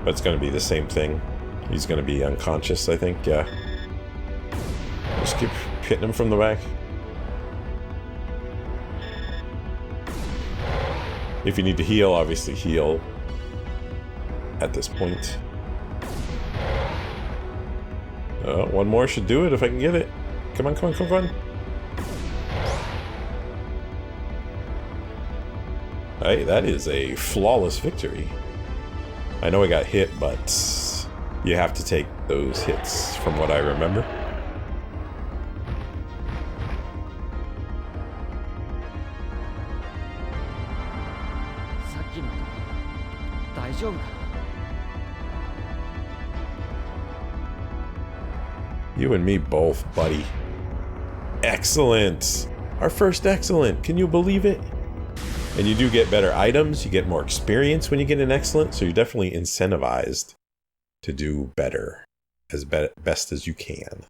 But it's gonna be the same thing. He's gonna be unconscious, I think, yeah. Just keep hitting him from the back. If you need to heal, obviously heal at this point. One more should do it if I can get it. Come on, come on, come on. Hey, that is a flawless victory. I know I got hit, but you have to take those hits from what I remember. You and me both, buddy. Excellent! Our first excellent! Can you believe it? And you do get better items, you get more experience when you get an excellent, so you're definitely incentivized to do better, as best as you can.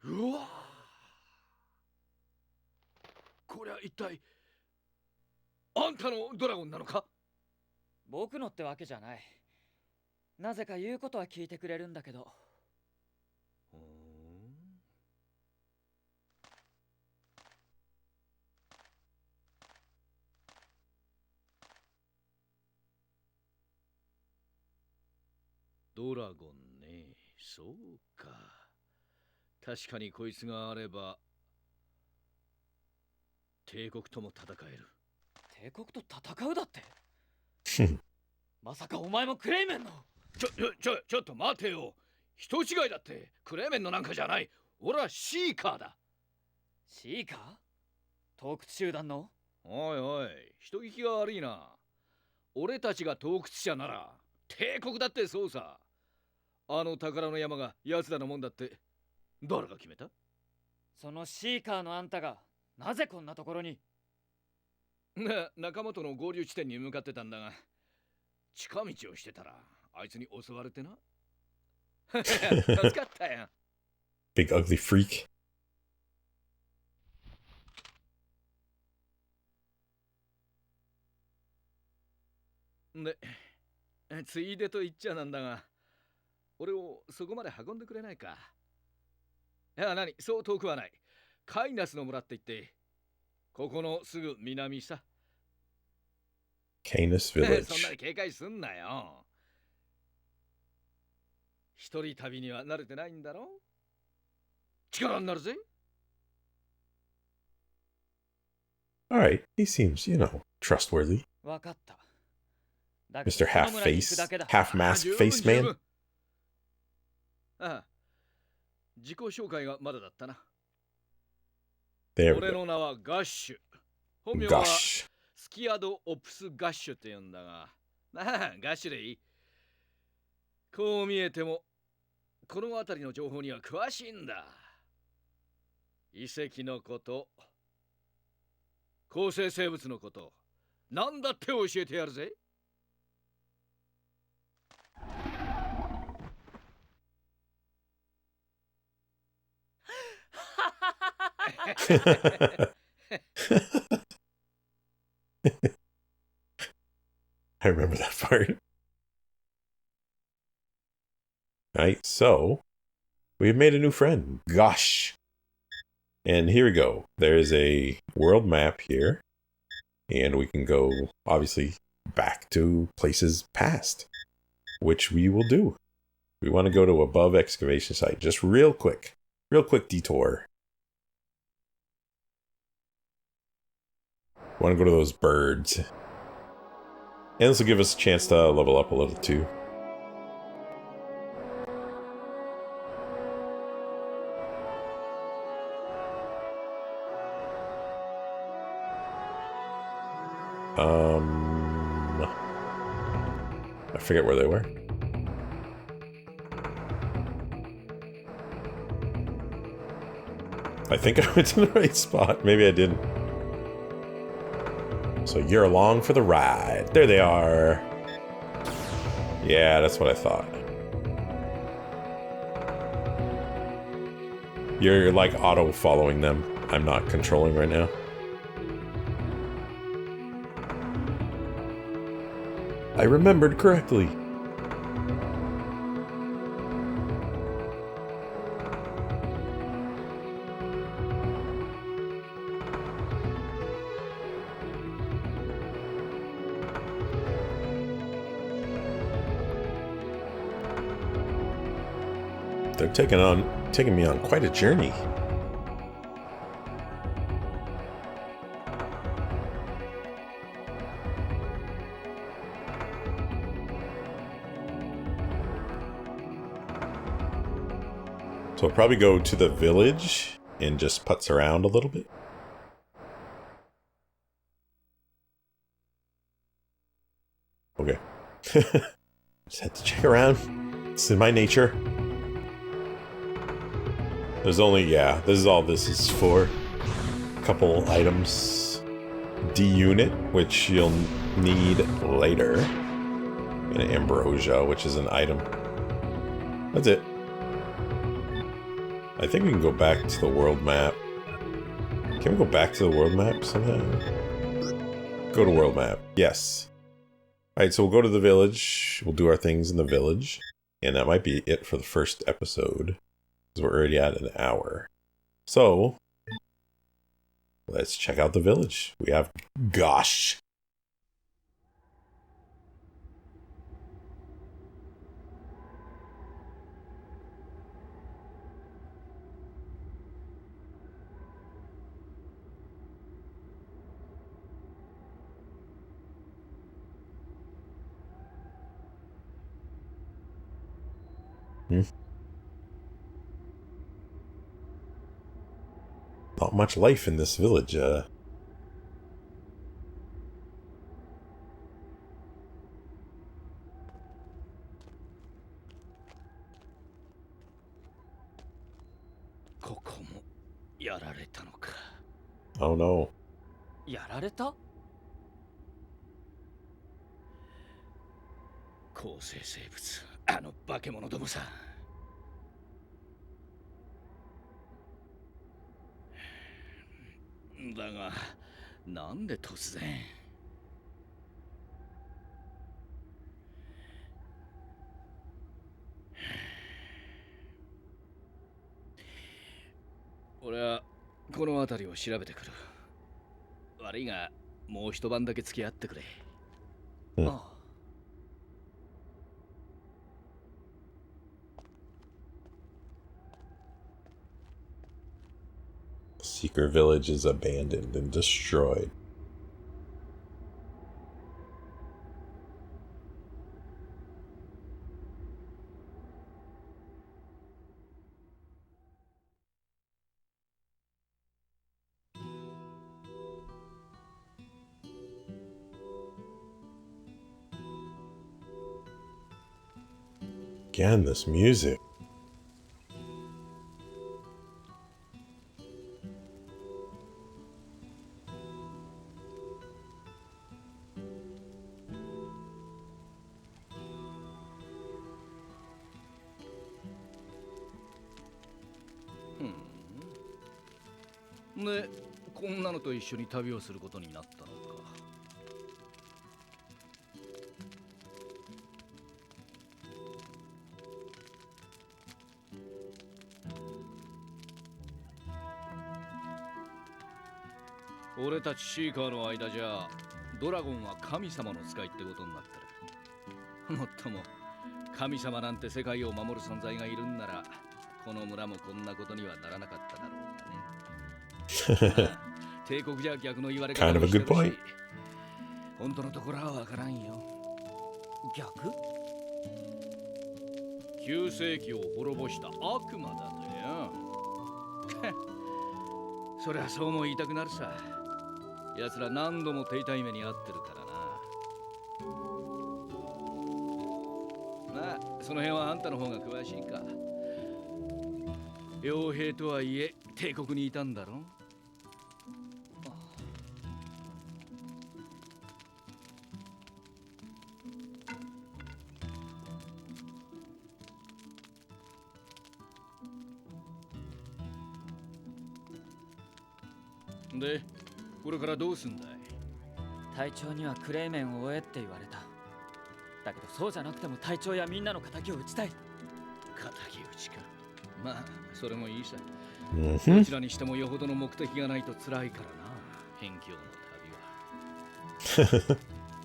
Uwa! これは一体あんたのドラゴンなのか？僕のってわけじゃない。なぜか言うことは聞いてくれるんだけど。ドラゴンね、そうか。確かにこいつがあれば帝国とも戦える。帝国と戦うだって。まさかお前もクレイメンの。ちょっと待てよ。人違いだって。クレーメンのなんかじゃない。俺はシーカーだ。シーカー？盗掘集団の？おいおい、人聞きが悪いな。俺たちが盗掘者なら帝国だってそうさ。あの宝の山が奴らのもんだって誰が決めた？そのシーカーのあんたがなぜこんなところに？仲間との合流地点に向かってたんだが、近道をしてたらあいつに襲われてな。助かったよ。Big ugly freak. で、ついでと言っちゃなんだが、俺をそこまで運んでくれないか。いや、何、そう遠くはない。カイナスの村って言って、ここのすぐ南さ。Canis そんな Village. に警戒すんなよ。一人旅には慣れてないんだろ。力になるぜ。Alright, he seems, trustworthy. わかった。だけど Mr. この村に行くだ Half-Face, けだ。Half-Mask Face Man. ああ、自己紹介がまだだったな。 There we 俺 go. の名はガッシュ。本名は Gosh. スキアド・オプス・ガッシュって言うんだが、ああ、ガッシュでいい。こう見えても、この辺りの情報には詳しいんだ。遺跡のこと、構成生物のこと、何だって教えてやるぜ。I remember that part. Alright, so we've made a new friend, Gosh. And here we go. There's a world map here. And we can go, obviously, back to places past, which we will do. We want to go to above excavation site, just real quick detour. Want to go to those birds. And this will give us a chance to level up a little too. I forget where they were. I think I went to the right spot. Maybe I didn't. So you're along for the ride. There they are. Yeah, that's what I thought. You're like auto-following them. I'm not controlling right now. I remembered correctly. They're taking me on quite a journey. So I'll probably go to the village and just putz around a little bit. Okay. Just had to check around. It's in my nature. There's only, yeah, this is all this is for. A couple items. D-unit, which you'll need later. And ambrosia, which is an item. That's it. I think we can go back to the world map. Can we go back to the world map somehow? Go to world map. Yes. Alright, so we'll go to the village. We'll do our things in the village. And that might be it for the first episode. Because we're already at an hour. So, let's check out the village. We have Gosh. Not much life in this village, ここもやられたのか。 Oh no. やられた？構成生物、あの化け物どもさ。だが、なんで突然。この辺りを調べてくる。悪いが、もう一晩だけ付き合ってくれ。ああ。 Secret village is abandoned and destroyed. Again, this music. Hmm. で、こんなのと一緒に旅をすることになったのか。俺たちシーカーの間じゃドラゴンは神様の使いってことになってる。もっとも神様なんて世界を守る存在がいるんならこの村もこんなことにはならなかっただろうがね。帝国じゃ逆の言われ方をしてるし、本当のところはわからんよ。逆？旧世紀を滅ぼした悪魔だとよ。そりゃそうも言いたくなるさ。奴ら何度も手痛い目に遭ってるからな。まあその辺はあんたの方が詳しいか。傭兵とはいえ帝国にいたんだろ。で、これからどうすんだい？隊長にはクレイメンを追えって言われた。だけどそうじゃなくても隊長やみんなの仇を討ちたい。仇討ちか。まあそれもいいさ。Mm-hmm. どちらにしてもよほどの目的がないと辛いからな。辺境の旅は。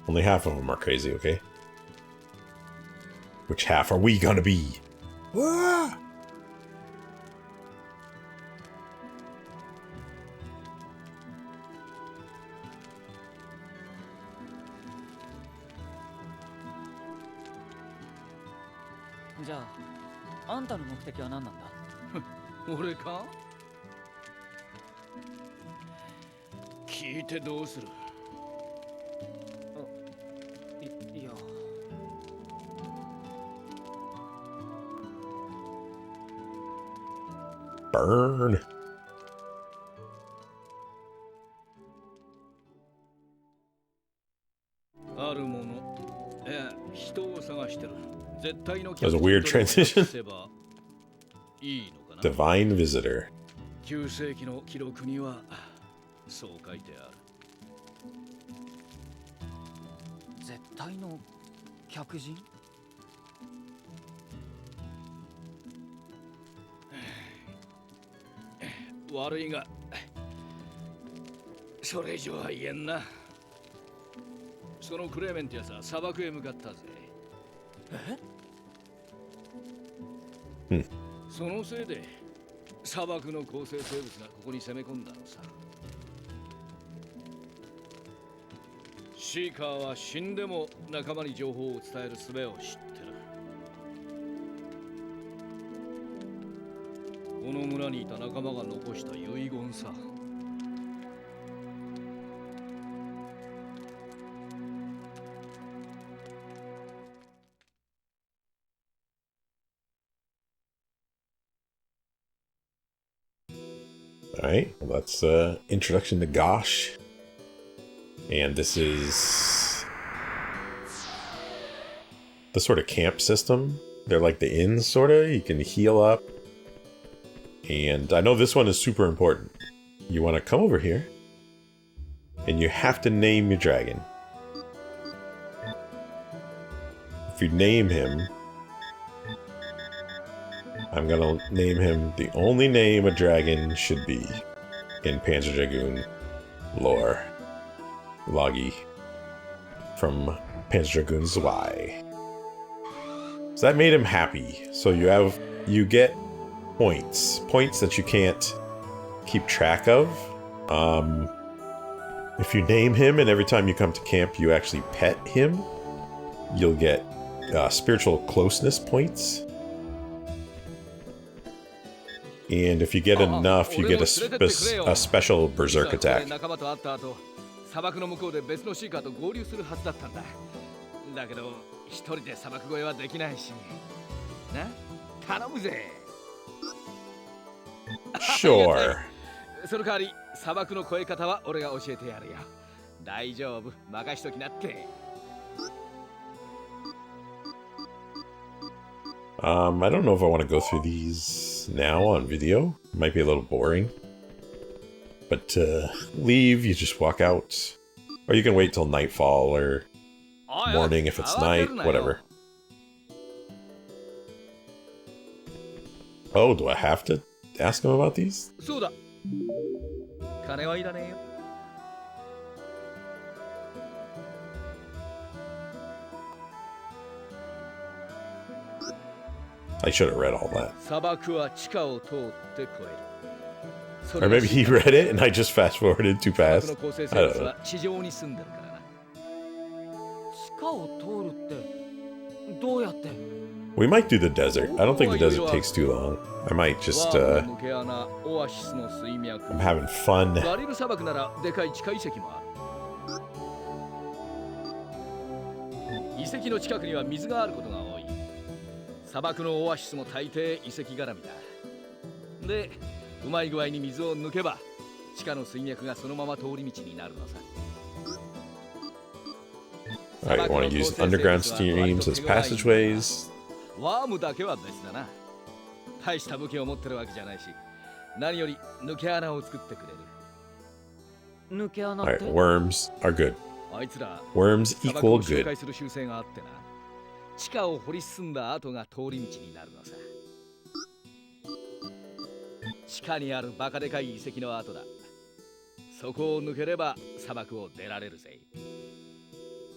Only half of them are crazy, okay? Which half are we gonna be? Ah! じゃあ、あんたの目的は何なんだ？俺か？聞いてどうする？いや。Burn. あるもの。人を探してる。絶対の That was a weird transition. いいのかな？ Divine Visitor. 旧世紀の記録にはそう書いてある。絶対の客人？悪いがそれ以上は言えんな。そのクレーメンってやつは砂漠へ向かったぜ。え？そのせいで砂漠の構成生物がここに攻め込んだのさ。シーカーは死んでも仲間に情報を伝える術を知ってる。この村にいた仲間が残した遺言さ。Alright, well, that's introduction to Gosh. And this is the sort of camp system. They're like the inns, sort of. You can heal up. And I know this one is super important. You want to come over here. And you have to name your dragon. If you name him... I'm gonna name him the only name a dragon should be. in Panzer Dragoon lore. Loggy from Panzer Dragoon Saga. So that made him happy. So you get points that you can't keep track of. If you name him and every time you come to camp you actually pet him, you'll get spiritual closeness points. And if you get enough, you get a special berserk attack. 砂漠の向こうで別のシーカーと合流するはずだったんだ。だけど一人で砂漠越えはできないし。な？頼むぜ。Sure. その代わり砂漠の越え方は俺が教えてやるよ。大丈夫、任しときなって。I don't know if I want to go through these now on video. It might be a little boring. But leave, you just walk out. Or you can wait till nightfall or morning if it's night, whatever. Oh, do I have to ask him about these? I should have read all that. Or maybe he read it and I just fast forwarded too fast. I don't know. We might do the desert. I don't think the desert takes too long. I might just, I'm having fun. 遺跡の近くには水があることが多い。砂漠のオアシスも大抵遺跡絡みだ。で、うまい具合に水を抜けば地下の水脈がそのまま通り道になるのさ。Alright, you want to use underground streams as passageways? ワームだけは別だな。大した武器を持ってるわけじゃないし、何より抜け穴を作ってくれる。抜け穴って？ Alright, worms are good. あいつら Worms equal good. 紹介する習性があってな。地下を掘り進んだ後が通り道になるのさ。地下にあるバカでかい遺跡の跡だ。そこを抜ければ砂漠を出られるぜ。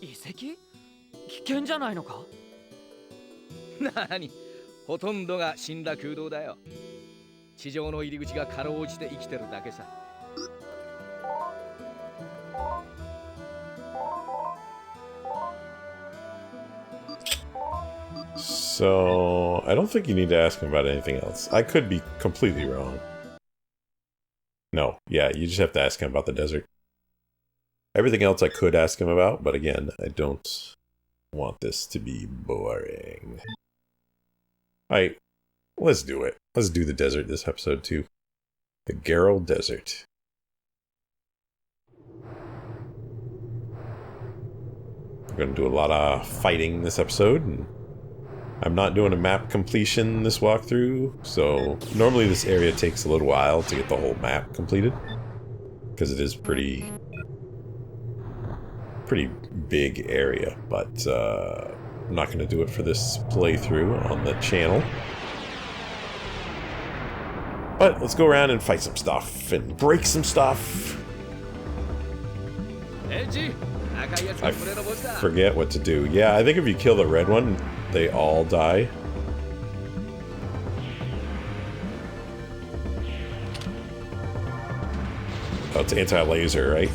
遺跡？危険じゃないのか？なに、ほとんどが死んだ空洞だよ。地上の入り口がかろうじて生きてるだけさ。So, I don't think you need to ask him about anything else. I could be completely wrong. No, yeah, you just have to ask him about the desert. Everything else I could ask him about, but again, I don't want this to be boring. Alright, let's do it. Let's do the desert this episode too. The Garrel Desert. We're going to do a lot of fighting this episode, and I'm not doing a map completion this walkthrough, so normally this area takes a little while to get the whole map completed, because it is pretty big area, but I'm not going to do it for this playthrough on the channel. But let's go around and fight some stuff and break some stuff. I forget what to do. Yeah, I think if you kill the red one, they all die. Oh, it's anti-laser, right?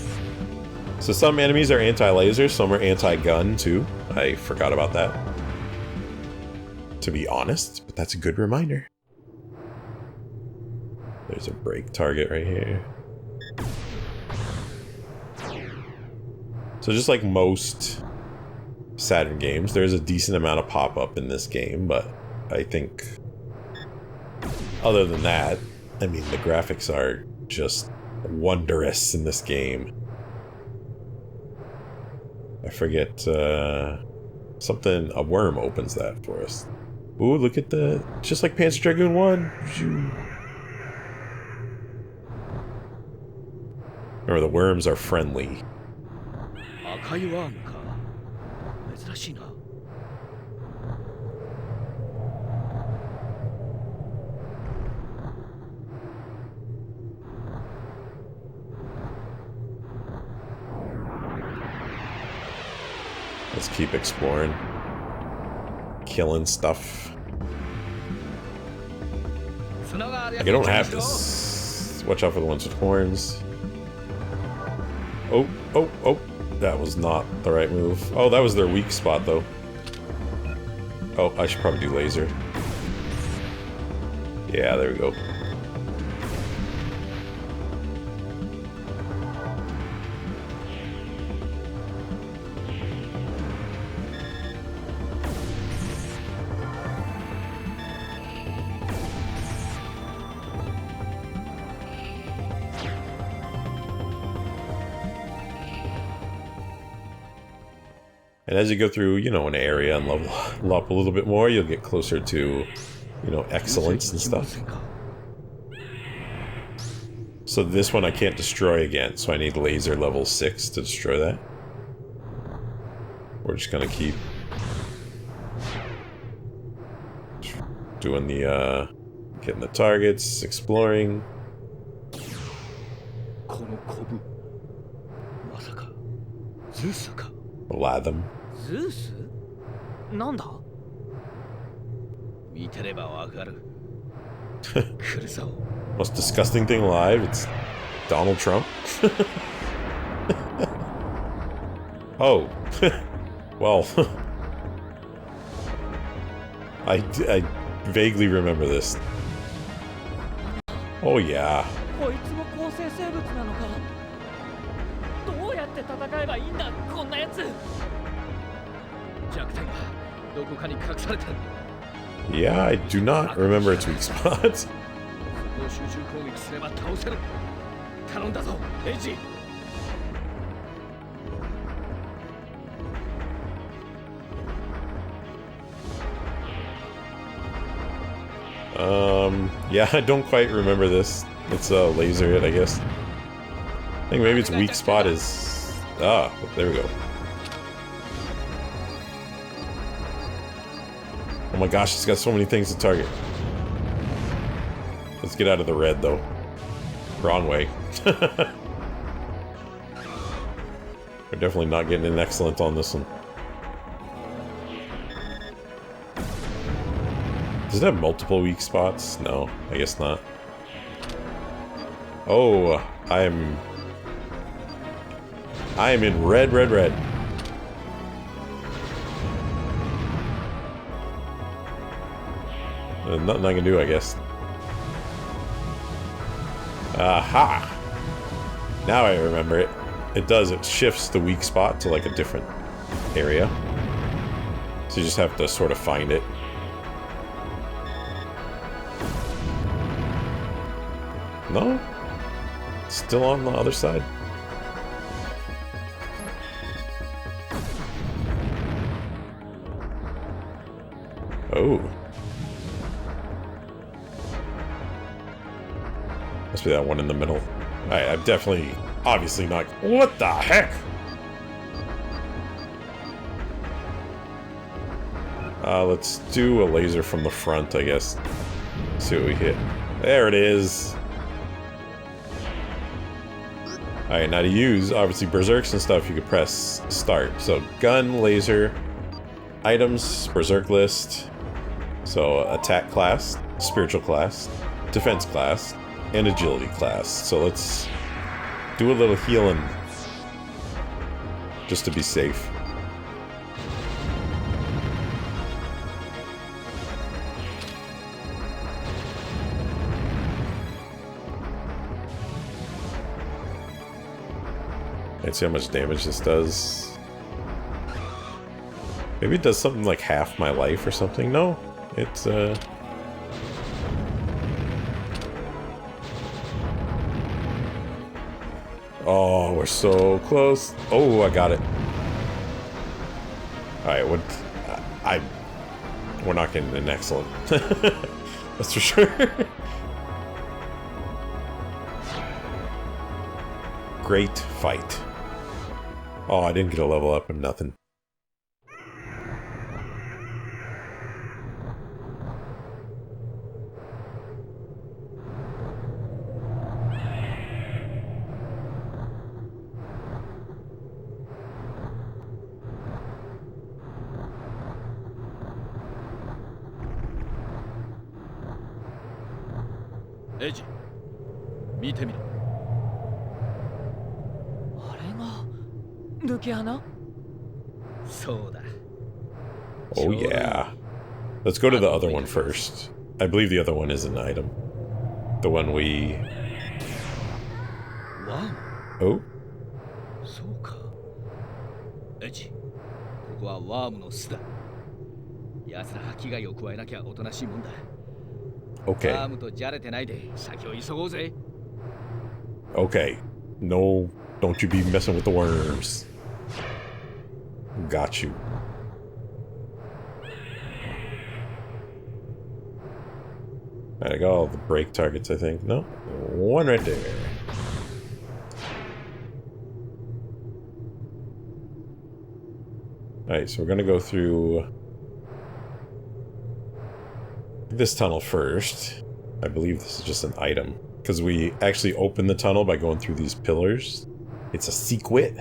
So some enemies are anti-laser, some are anti-gun too. I forgot about that, to be honest, but that's a good reminder. There's a break target right here. So just like most Saturn games, there's a decent amount of pop-up in this game, but I think other than that, I mean, the graphics are just wondrous in this game. I forget, something, a worm opens that for us. Ooh, look at the, just like Panzer Dragoon 1. Remember, the worms are friendly. 赤いワームか。珍しいな。Let's keep exploring. Killing stuff. Like, I don't have this. Watch out for the ones with horns. Oh, oh, oh. That was not the right move. Oh, that was their weak spot, though. Oh, I should probably do laser. Yeah, there we go. And as you go through, you know, an area and level up a little bit more, you'll get closer to, you know, excellence and stuff. So this one I can't destroy again, so I need laser level 6 to destroy that. We're just gonna keep doing the, getting the targets, exploring. Latham. ゼウスなんだ Most disgusting thing alive, it's Donald Trump. Oh. Well. I vaguely remember this. Oh yeah. こいつも構成生物なのかどうやって戦えばいいんだこんなやつ Yeah, I do not remember its weak spots. Yeah, I don't quite remember this. It's a laser hit, I guess. I think maybe its weak spot is... Ah, there we go. Oh my gosh, it's got so many things to target. Let's get out of the red, though. Wrong way. We're definitely not getting an excellent on this one. Does it have multiple weak spots? No, I guess not. Oh, I am in red, red, red. Nothing I can do, I guess. Aha! Now I remember it. It does, it shifts the weak spot to like a different area. So you just have to sort of find it. No? Still on the other side? Oh. Must be that one in the middle. Alright, I'm definitely, obviously not... What the heck? Let's do a laser from the front, I guess. See what we hit. There it is! Alright, now to use, obviously, berserks and stuff, you could press start. So, gun, laser, items, berserk list. So, attack class, spiritual class, defense class, and agility class. So let's do a little healing just to be safe. Let's see how much damage this does. Maybe it does something like half my life or something. No, it's oh, we're so close. Oh, I got it. Alright, we're not getting an excellent. That's for sure. Great fight. Oh, I didn't get a level up and nothing. エイジ、見てみろ。あれが抜け穴？そうだ。 Oh yeah. Let's go to the other one first. I believe the other one is an item. The one we... ワーム。 Oh? そうか。エイジ、ここはワームの巣だ。奴らは危害を加えなきゃおとなしいもんだ。Okay. ワームとじゃれてないで先を急ごうぜ。 Okay. No, don't you be messing with the worms. Got you. Alright, I got all the break targets, I think. No? One right there. Alright, so we're gonna go through this tunnel first. I believe this is just an item, because we actually open the tunnel by going through these pillars. It's a secret.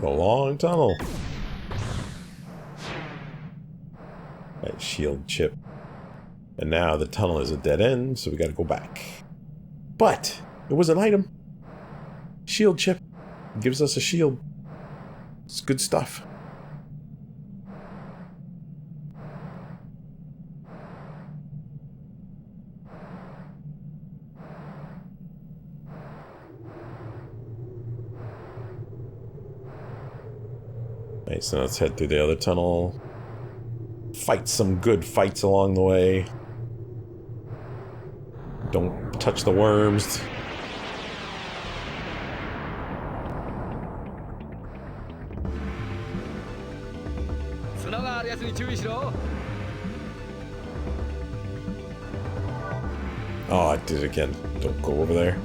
A long tunnel. Right, shield chip. And now the tunnel is a dead end, so we gotta go back. But it was an item. Shield chip. It gives us a shield. It's good stuff. Right, so let's head through the other tunnel. Fight some good fights along the way. Don't touch the worms. Oh, I did it again. Don't go over there.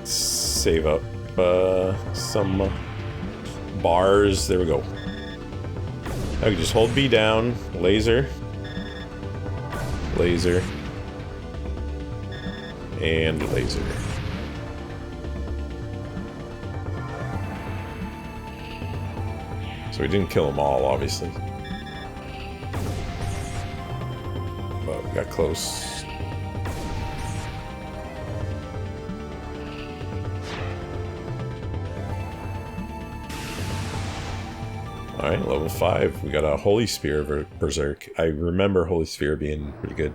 Save up some bars. There we go. I can just hold B down. Laser. Laser. And laser. So we didn't kill them all, obviously. But we got close. Alright, level 5. We got a Holy Spear Berserk. I remember Holy Spear being pretty good.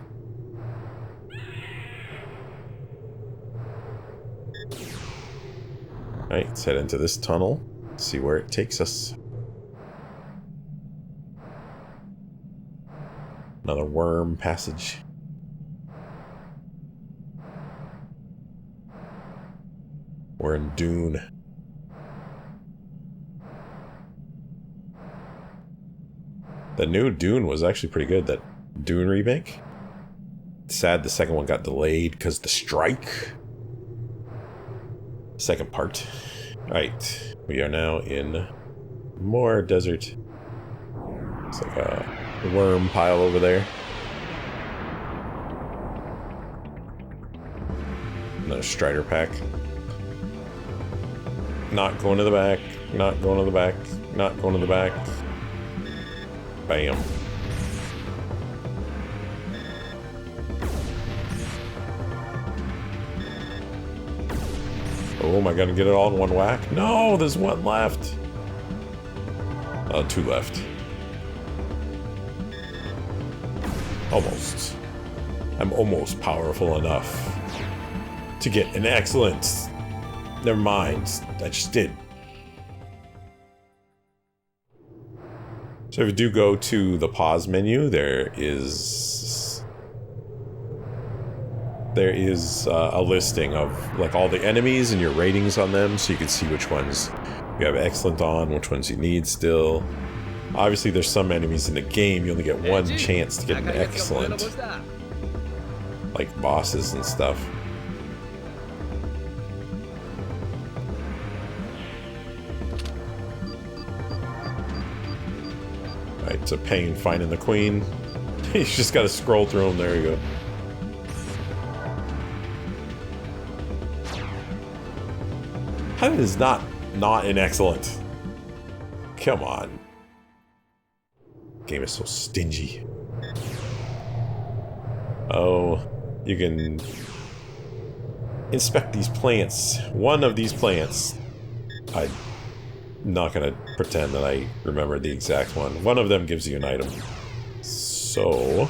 Alright, let's head into this tunnel. See where it takes us. Another worm passage. We're in Dune. The new Dune was actually pretty good, that Dune remake. Sad the second one got delayed because the strike. Second part. Alright, we are now in more desert. It's like a worm pile over there. Another Strider pack. Not going to the back. Not going to the back. Not going to the back. Bam. Oh, am I gonna get it all in one whack? No, there's one left. Two left. Almost. I'm almost powerful enough to get an excellent. Never mind. I just did. So if you do go to the pause menu, there is a listing of like all the enemies and your ratings on them, so you can see which ones you have excellent on, which ones you need still. Obviously, there's some enemies in the game you only get one chance to get an excellent, like bosses and stuff. Alright, it's a pain finding the queen. You just gotta scroll through them. There you go. How is not an excellent? Come on. Game is so stingy. Oh, you can inspect these plants. One of these plants. I'm not gonna pretend that I remember the exact one. One of them gives you an item. So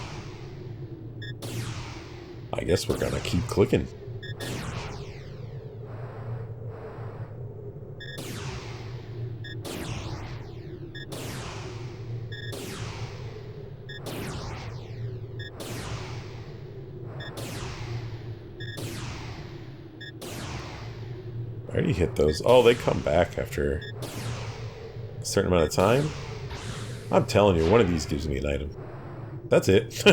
I guess we're gonna keep clicking. I already hit those. Oh, they come back after a certain amount of time. I'm telling you, one of these gives me an item. That's it.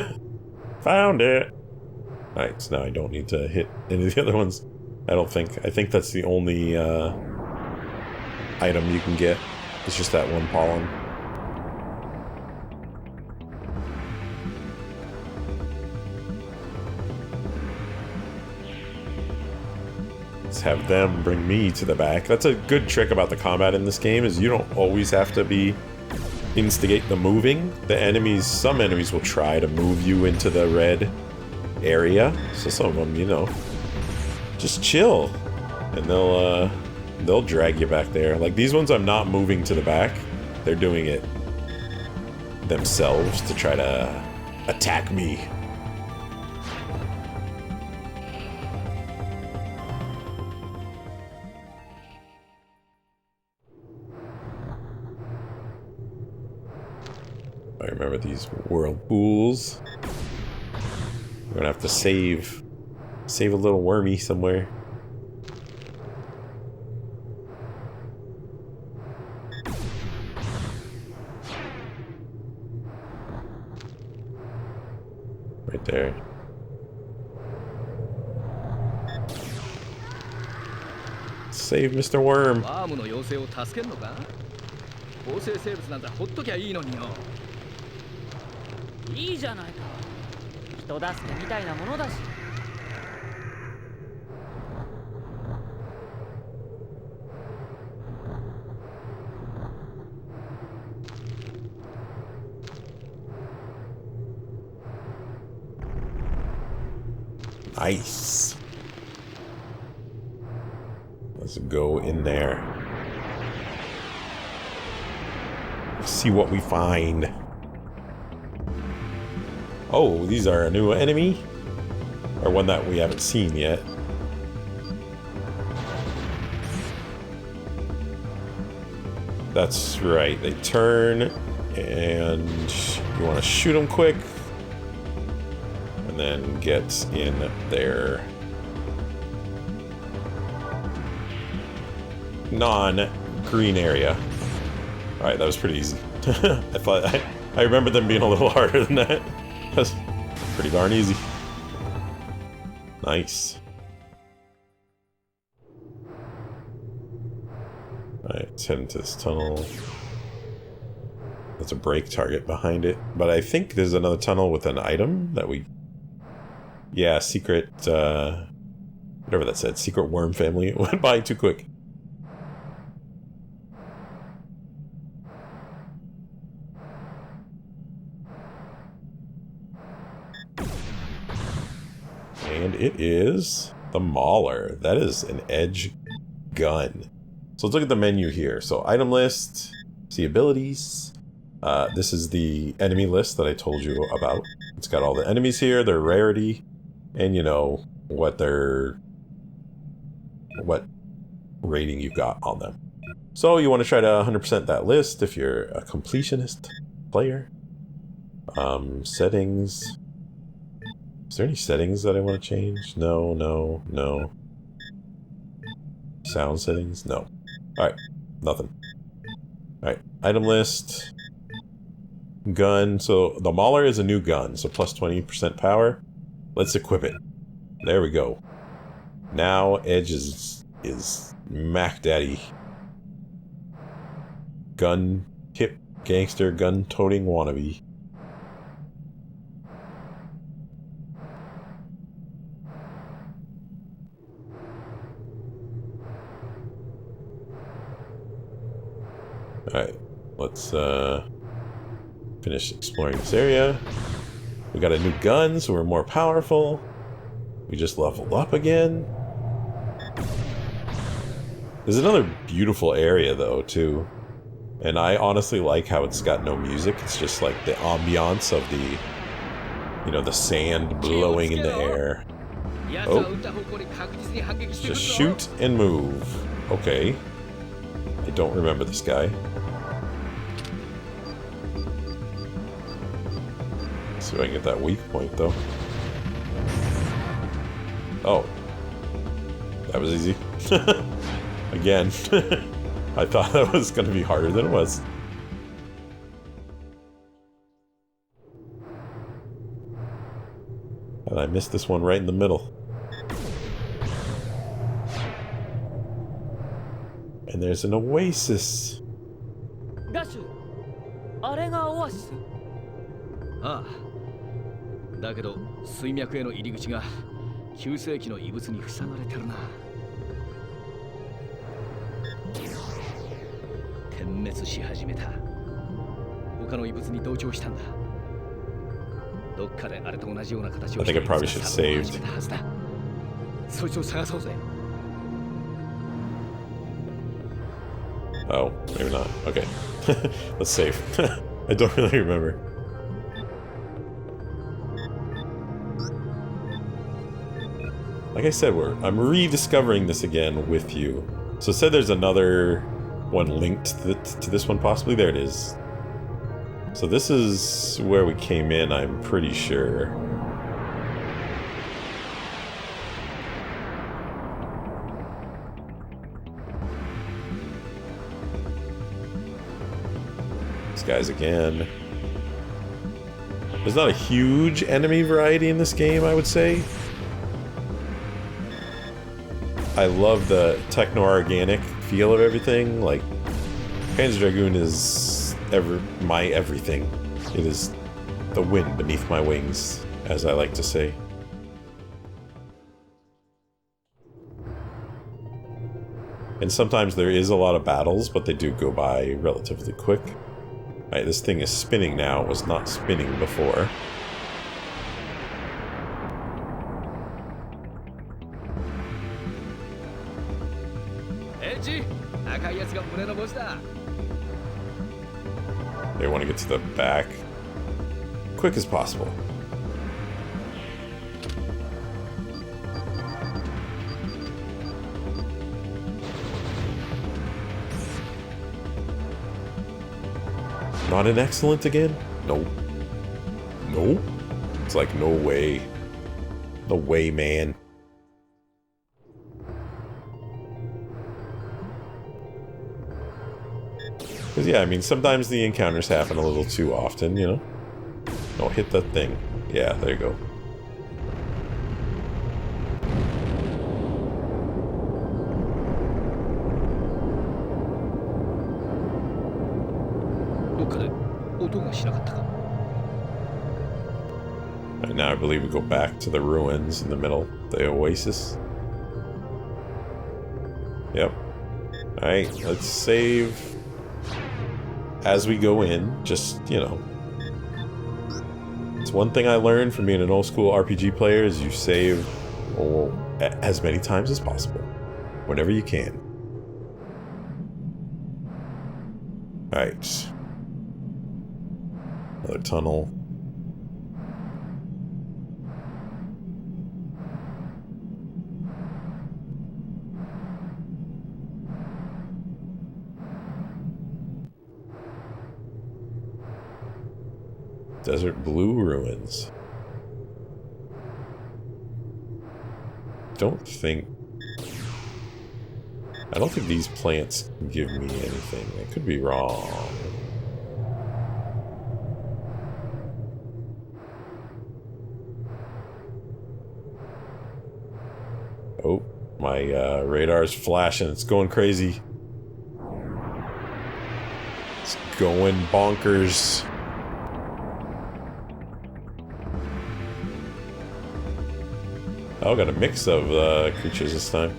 Found it. Alright, so now I don't need to hit any of the other ones. I don't think. I think that's the only item you can get. It's just that one pollen. Let's have them bring me to the back. That's a good trick about the combat in this game, is you don't always have to instigate the moving. The enemies, some enemies will try to move you into the red area. So some of them, you know, just chill. And they'll drag you back there. Like these ones I'm not moving to the back. They're doing it themselves to try to attack me. I remember these whirlpools. We're gonna have to save a little wormy somewhere. Right there. Save Mr. Worm. ワームの妖精を助けんのか？合成生物なんてほっときゃいいのによ。いいじゃないか。人助けみたいなものだし。Nice. Let's go in there. See what we find. Oh, these are a new enemy? Or one that we haven't seen yet. That's right, they turn and you want to shoot them quick. And then get in their non-green area. Alright, that was pretty easy. I remember them being a little harder than that. That's pretty darn easy. Nice. Alright, let's head into this tunnel. There's a break target behind it. But I think there's another tunnel with an item that we... Yeah, secret... whatever that said. Secret worm family. It went by too quick. And it is the Mauler. That is an edge gun. So let's look at the menu here. So item list, see abilities. This is the enemy list that I told you about. It's got all the enemies here, their rarity, and you know what rating you've got on them. So you want to try to 100% that list if you're a completionist player. Settings. Is there any settings that I want to change? No, no, no. Sound settings? No. Alright, nothing. Alright, item list. Gun. So the Mauler is a new gun, so plus 20% power. Let's equip it. There we go. Now Edge is Mac Daddy. Gun, hip gangster gun-toting wannabe. Alright, let's finish exploring this area. We got a new gun, so we're more powerful. We just leveled up again. There's another beautiful area though, too. And I honestly like how it's got no music. It's just like the ambiance of the, you know, the sand blowing in the air. Oh. Just shoot and move. Okay. I don't remember this guy. See if I can get that weak point, though. Oh. That was easy. Again. I thought that was going to be harder than it was. And I missed this one right in the middle. And there's an oasis. Gash, あれがオアシス? ああ。だけど水脈への入り口が9世紀の遺物に塞がれてるな。点滅し始めた。他の遺物に同調したんだ。どっかであれと同じような形をしているはずだ。そいつを探そうぜ。Oh, maybe not. Okay. Let's save. I don't really remember. Like I said, I'm rediscovering this again with you. So it said there's another one linked to this one possibly. There it is. So this is where we came in, I'm pretty sure. These guys again. There's not a huge enemy variety in this game, I would say. I love the techno-organic feel of everything. Like, Panzer Dragoon is my everything. It is the wind beneath my wings, as I like to say. And sometimes there is a lot of battles, but they do go by relatively quick. Alright, this thing is spinning now. It was not spinning before. They want to get to the back quick as possible. Not an excellent again? No. No? It's like, no way. No way, man. Because, yeah, I mean, sometimes the encounters happen a little too often, you know? Oh, hit that thing. Yeah, there you go. Right, now I believe we go back to the ruins in the middle, the oasis. Yep. Alright, let's save as we go in, just, you know. It's one thing I learned from being an old school RPG player is you save as many times as possible, whenever you can. Alright. Another tunnel. Desert Blue Ruins. I don't think these plants can give me anything. I could be wrong. Oh, my radar's flashing. It's going crazy. It's going bonkers. Oh, got a mix of creatures this time.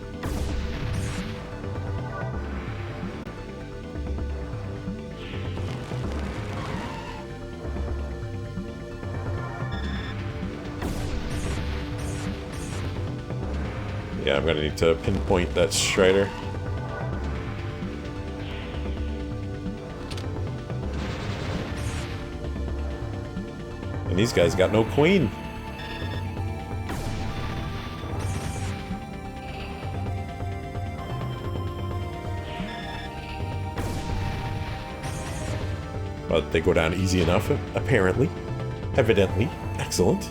Yeah, I'm gonna need to pinpoint that Strider. And these guys got no queen. But they go down easy enough, apparently. Evidently. Excellent.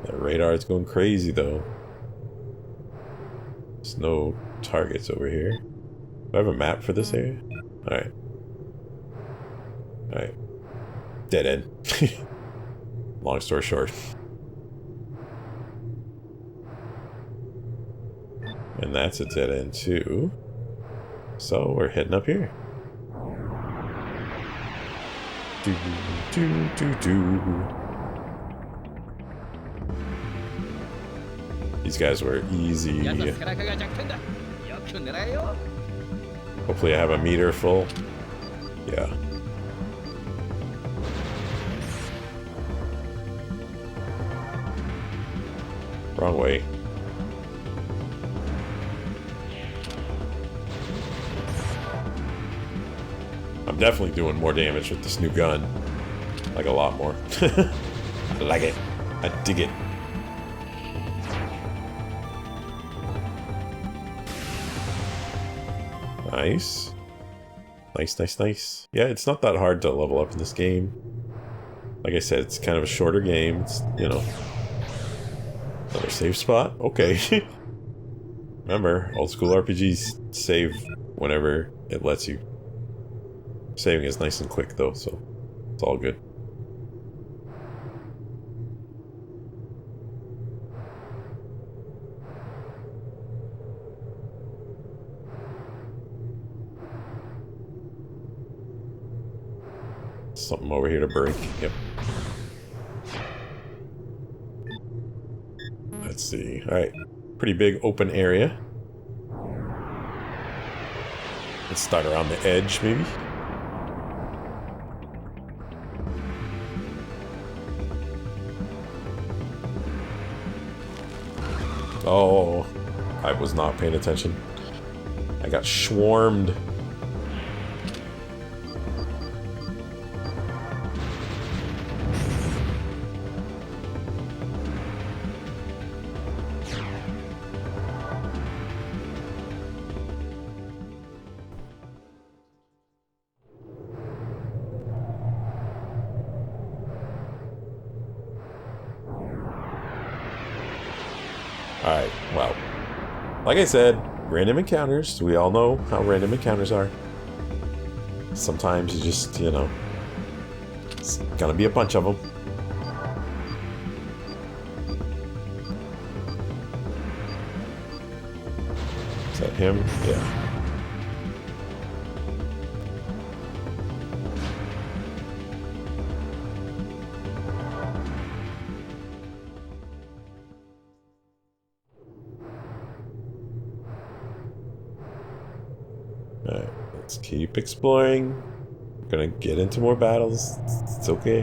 That radar is going crazy, though. There's no targets over here. Do I have a map for this area? Alright. Alright. Dead end. Long story short. And that's a dead end too. So we're heading up here. Do do do do. These guys were easy. Hopefully I have a meter full. Yeah. Wrong way. I'm definitely doing more damage with this new gun. Like a lot more. I like it. I dig it. Nice. Nice, nice, nice. Yeah, it's not that hard to level up in this game. Like I said, it's kind of a shorter game. It's, you know... Another save spot? Okay. Remember, old school RPGs save whenever it lets you. Saving is nice and quick though, so it's all good. Something over here to break. Yep. Let's see. Alright. Pretty big open area. Let's start around the edge, maybe. Oh, I was not paying attention. I got swarmed. Alright, well, like I said, random encounters. We all know how random encounters are. Sometimes you just, you know, it's gonna be a bunch of them. Is that him? Yeah. Alright, let's keep exploring. We're gonna get into more battles. It's okay.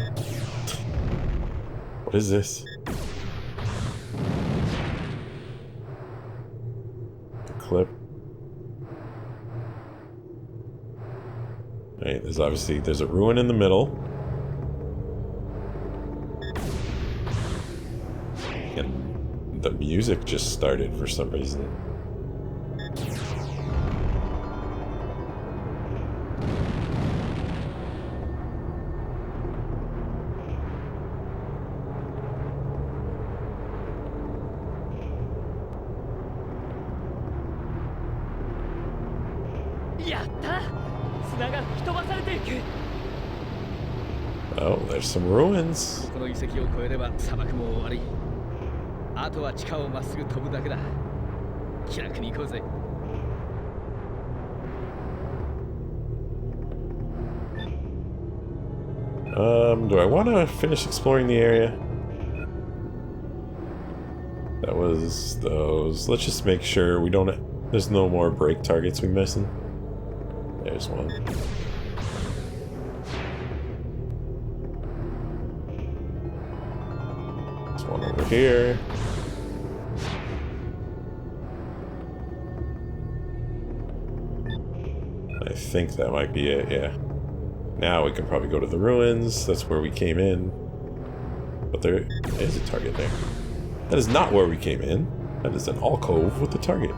What is this? The clip. Alright, there's a ruin in the middle. And the music just started for some reason. Oh, there's some ruins. この遺跡を越えれば砂漠も終わり。あとは地下をまっすぐ飛ぶだけだ。気楽に行こうぜ。Do I want to finish exploring the area? That was those. Let's just make sure we don't... There's no more break targets we're missing. There's one. There's one over here. I think that might be it, yeah. Now we can probably go to the ruins. That's where we came in. But there is a target there. That is not where we came in. That is an alcove with a target.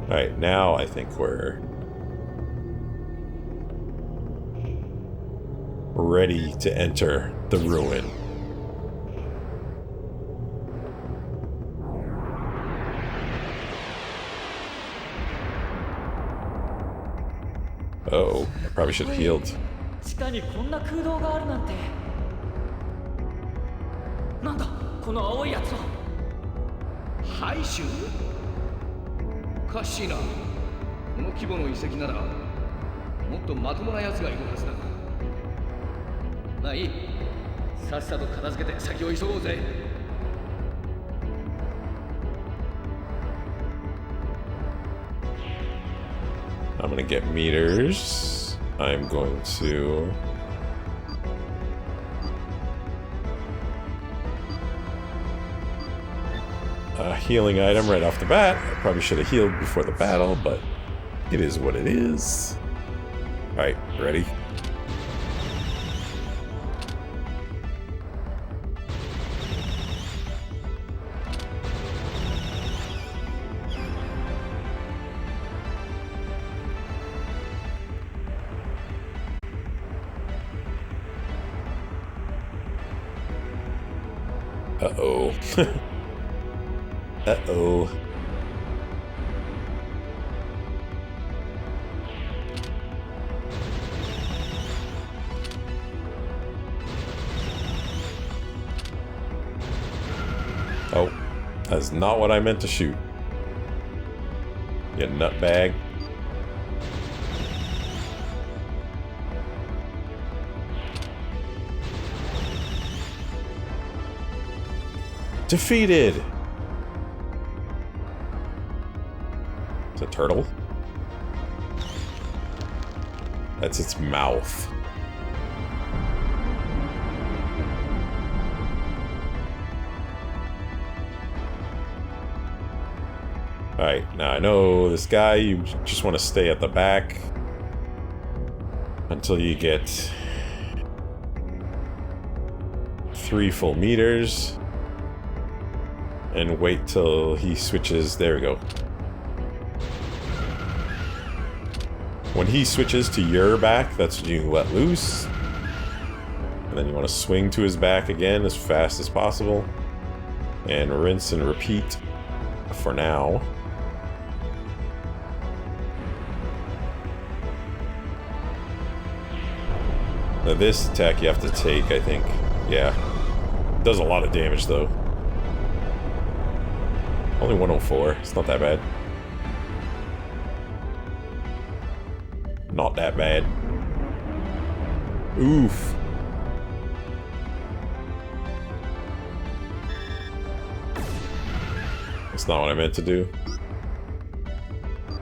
Alright, now I think we're ready to enter the ruin. Uh-oh, I probably should have healed. 地下にこんな空洞があるなんて。なんだこの青いやつは。廃種？おかしいな。この規模の遺跡ならもっとまともなやつがいるはずだ。まあいい。さっさと片付けて先を急ごうぜ。I'm gonna get meters. I'm going to... a healing item right off the bat. I probably should have healed before the battle, but it is what it is. Alright, ready? Uh-oh. Uh-oh. Oh, that's not what I meant to shoot. You nutbag. Defeated! It's a turtle? That's its mouth. Alright, now I know this guy, you just want to stay at the back until you get 3 full meters. And wait till he switches. There we go. When he switches to your back, that's when you let loose. And then you want to swing to his back again as fast as possible. And rinse and repeat for now. Now this attack you have to take, I think. Yeah. Does a lot of damage though. Only 104. It's not that bad. Not that bad. Oof. That's not what I meant to do.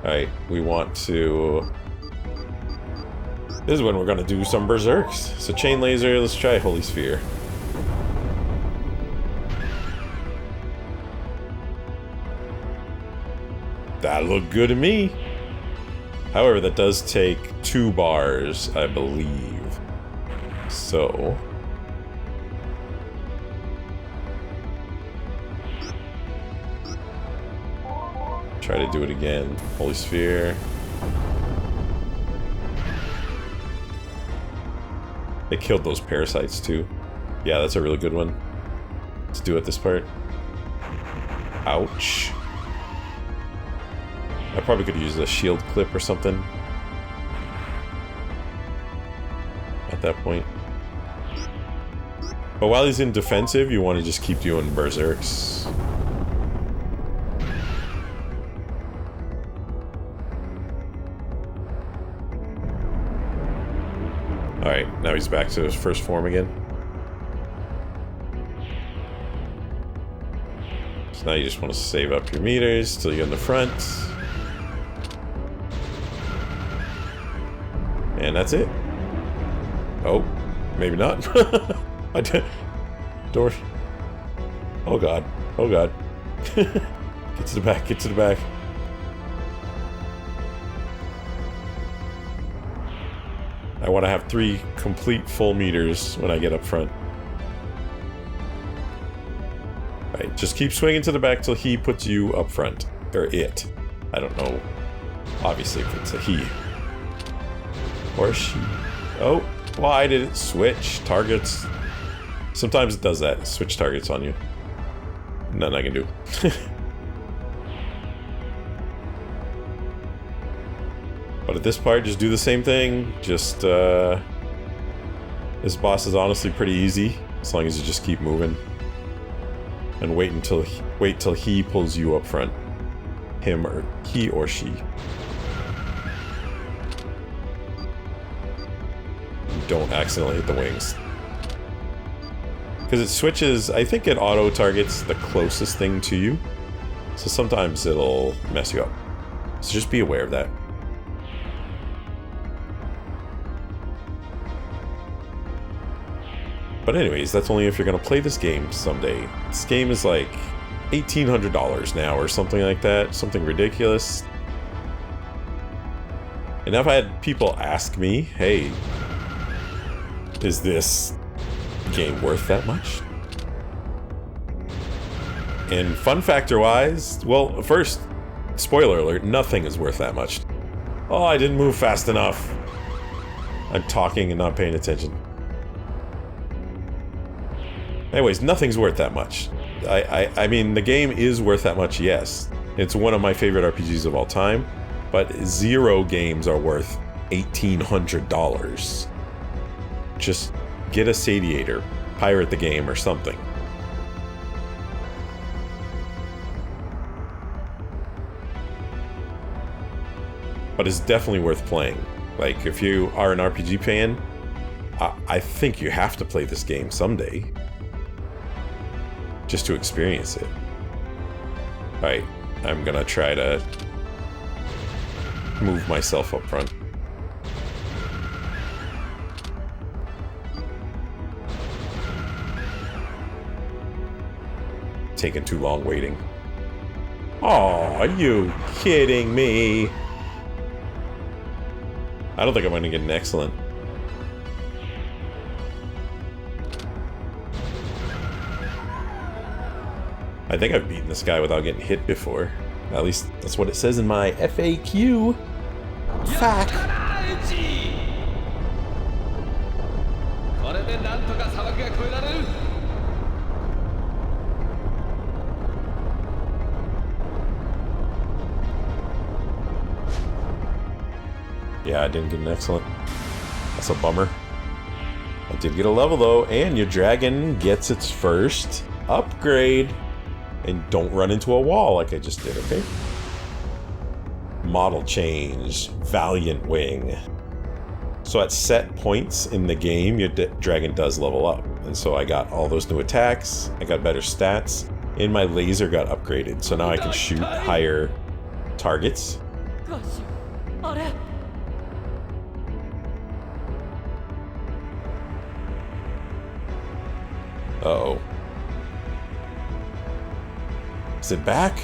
Alright, we want to... This is when we're gonna do some berserks. So chain laser, let's try Holy Sphere. That looked good to me. However, that does take 2 bars, I believe. So... try to do it again. Holy Sphere. They killed those parasites too. Yeah, that's a really good one. Let's do it this part. Ouch. I probably could use a shield clip or something at that point. But while he's in defensive, you want to just keep doing berserks. Alright, now he's back to his first form again. So now you just want to save up your meters till you get in the front. And that's it. Oh, maybe not. I did. Door. Oh god. Oh god. Get to the back, get to the back. I want to have 3 complete full meters when I get up front. Right, just keep swinging to the back till he puts you up front. Or it. I don't know. Obviously, if it's a he. Or she. Oh, why did it switch targets? Sometimes it does that. Switch targets on you. Nothing I can do. But at this part, just do the same thing. Just, this boss is honestly pretty easy, as long as you just keep moving. And wait till he pulls you up front. Him or he or she. Don't accidentally hit the wings. Because it switches, I think it auto-targets the closest thing to you. So sometimes it'll mess you up. So just be aware of that. But anyways, that's only if you're going to play this game someday. This game is like $1,800 now or something like that. Something ridiculous. And I've had people ask me, hey, is this game worth that much? And fun factor wise, well, first, spoiler alert, nothing is worth that much. Oh, I didn't move fast enough. I'm talking and not paying attention. Anyways, nothing's worth that much. I mean, the game is worth that much, yes. It's one of my favorite RPGs of all time, but 0 games are worth $1,800. Just get a Sadiator, pirate the game or something. But it's definitely worth playing. Like, if you are an RPG fan, I think you have to play this game someday. Just to experience it. Alright, I'm gonna try to move myself up front. Taking too long waiting. Oh, are you kidding me? I don't think I'm gonna get an excellent. I think I've beaten this guy without getting hit before. At least that's what it says in my FAQ. Fact. Yeah, I didn't get an excellent. That's a bummer. I did get a level though, and your dragon gets its first upgrade. And don't run into a wall like I just did, okay? Model change. Valiant Wing. So at set points in the game, your dragon does level up. And so I got all those new attacks, I got better stats, and my laser got upgraded. So now I can shoot higher targets. Uh-oh. Is it back?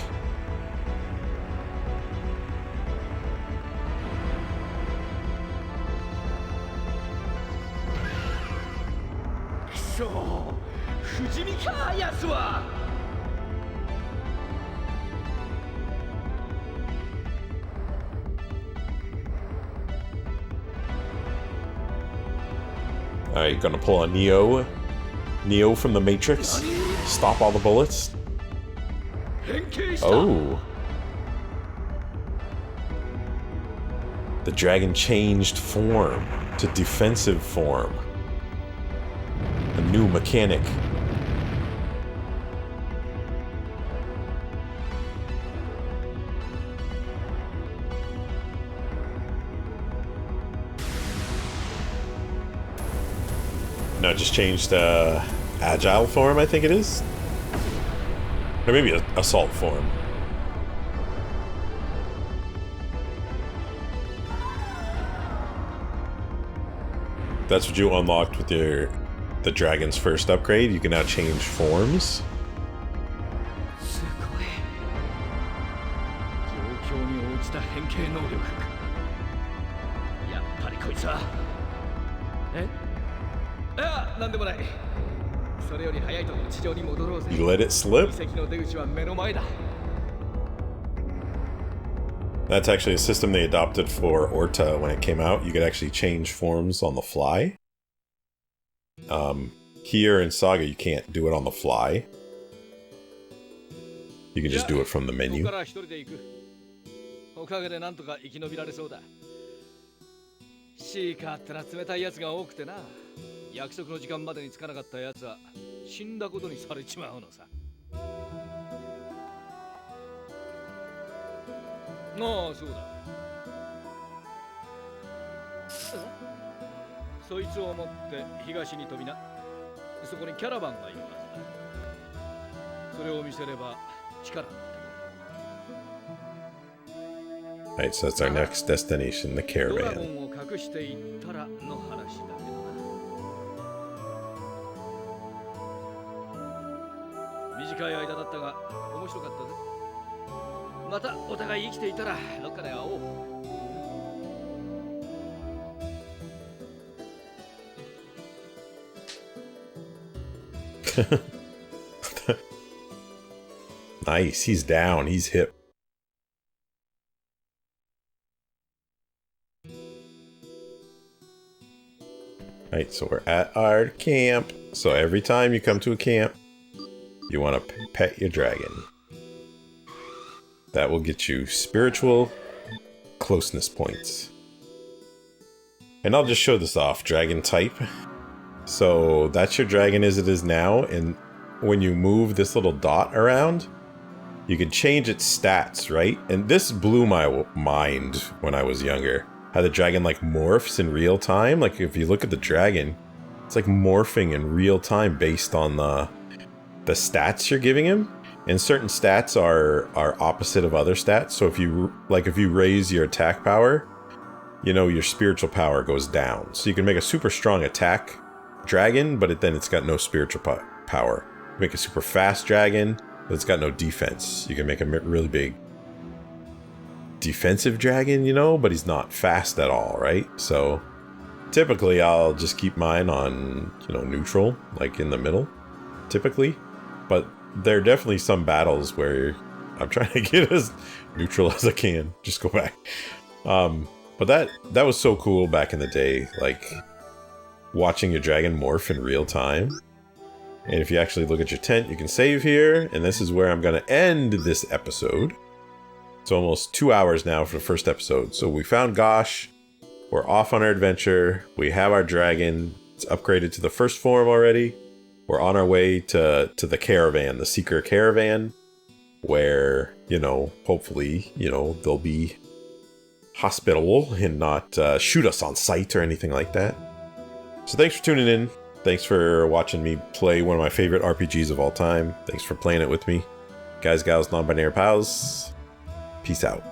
Alright, gonna pull a Neo. Neo from the Matrix. Stop all the bullets. Oh. The dragon changed form to defensive form. A new mechanic. No, just changed agile form, I think it is. Or maybe assault form. That's what you unlocked with the dragon's first upgrade. You can now change forms. すごい。状況に応じた変形能力。やっぱりこいつは。いや、なんでもない。それより早いところ地上に戻ろうぜ。You let it slip? 遺跡の出口は目の前だ。That's actually a system they adopted for Orta when it came out. You could actually change forms on the fly. Here in Saga, you can't do it on the fly. You can just do it from the menu. おかげでなんとか生き延びられそうだ。シーカーってのは冷たいやつが多くてな。約束の時間までに着かなかったやつは死んだことにされちまうのさ。ああ、そうだ。そいつを持って東に飛びな。そこにキャラバンがいるはずだ。それを見せれば力になってくる。Alright, so that's our next destination, the ドラゴ caravan. ンを隠していったらの話だけどな。短い間だったが面白かったぜ。またお互い生きていたらどっかで会おう。Nice, he's down, he's hip. Alright, so we're at our camp. So every time you come to a camp, you want to pet your dragon. That will get you spiritual closeness points. And I'll just show this off, dragon type. So that's your dragon as it is now, and when you move this little dot around, you can change its stats, right? And this blew my mind when I was younger. How the dragon like morphs in real time. Like if you look at the dragon, it's like morphing in real time based on the stats you're giving him. And certain stats are opposite of other stats. So if you raise your attack power, you know, your spiritual power goes down. So you can make a super strong attack dragon, but then it's got no spiritual power. Make a super fast dragon, but it's got no defense. You can make a really big defensive dragon, you know, but he's not fast at all, right? So typically I'll just keep mine on, you know, neutral, like in the middle, typically. But there are definitely some battles where I'm trying to get as neutral as I can. Just go back. But that was so cool back in the day, like watching your dragon morph in real time. And if you actually look at your tent, you can save here. And this is where I'm going to end this episode. It's almost 2 hours now for the first episode. So we found Gosh. We're off on our adventure. We have our dragon. It's upgraded to the first form already. We're on our way to the caravan, the Seeker caravan, where, you know, hopefully, you know, they'll be hospitable and not shoot us on sight or anything like that. So thanks for tuning in. Thanks for watching me play one of my favorite RPGs of all time. Thanks for playing it with me. Guys, gals, non-binary pals, peace out.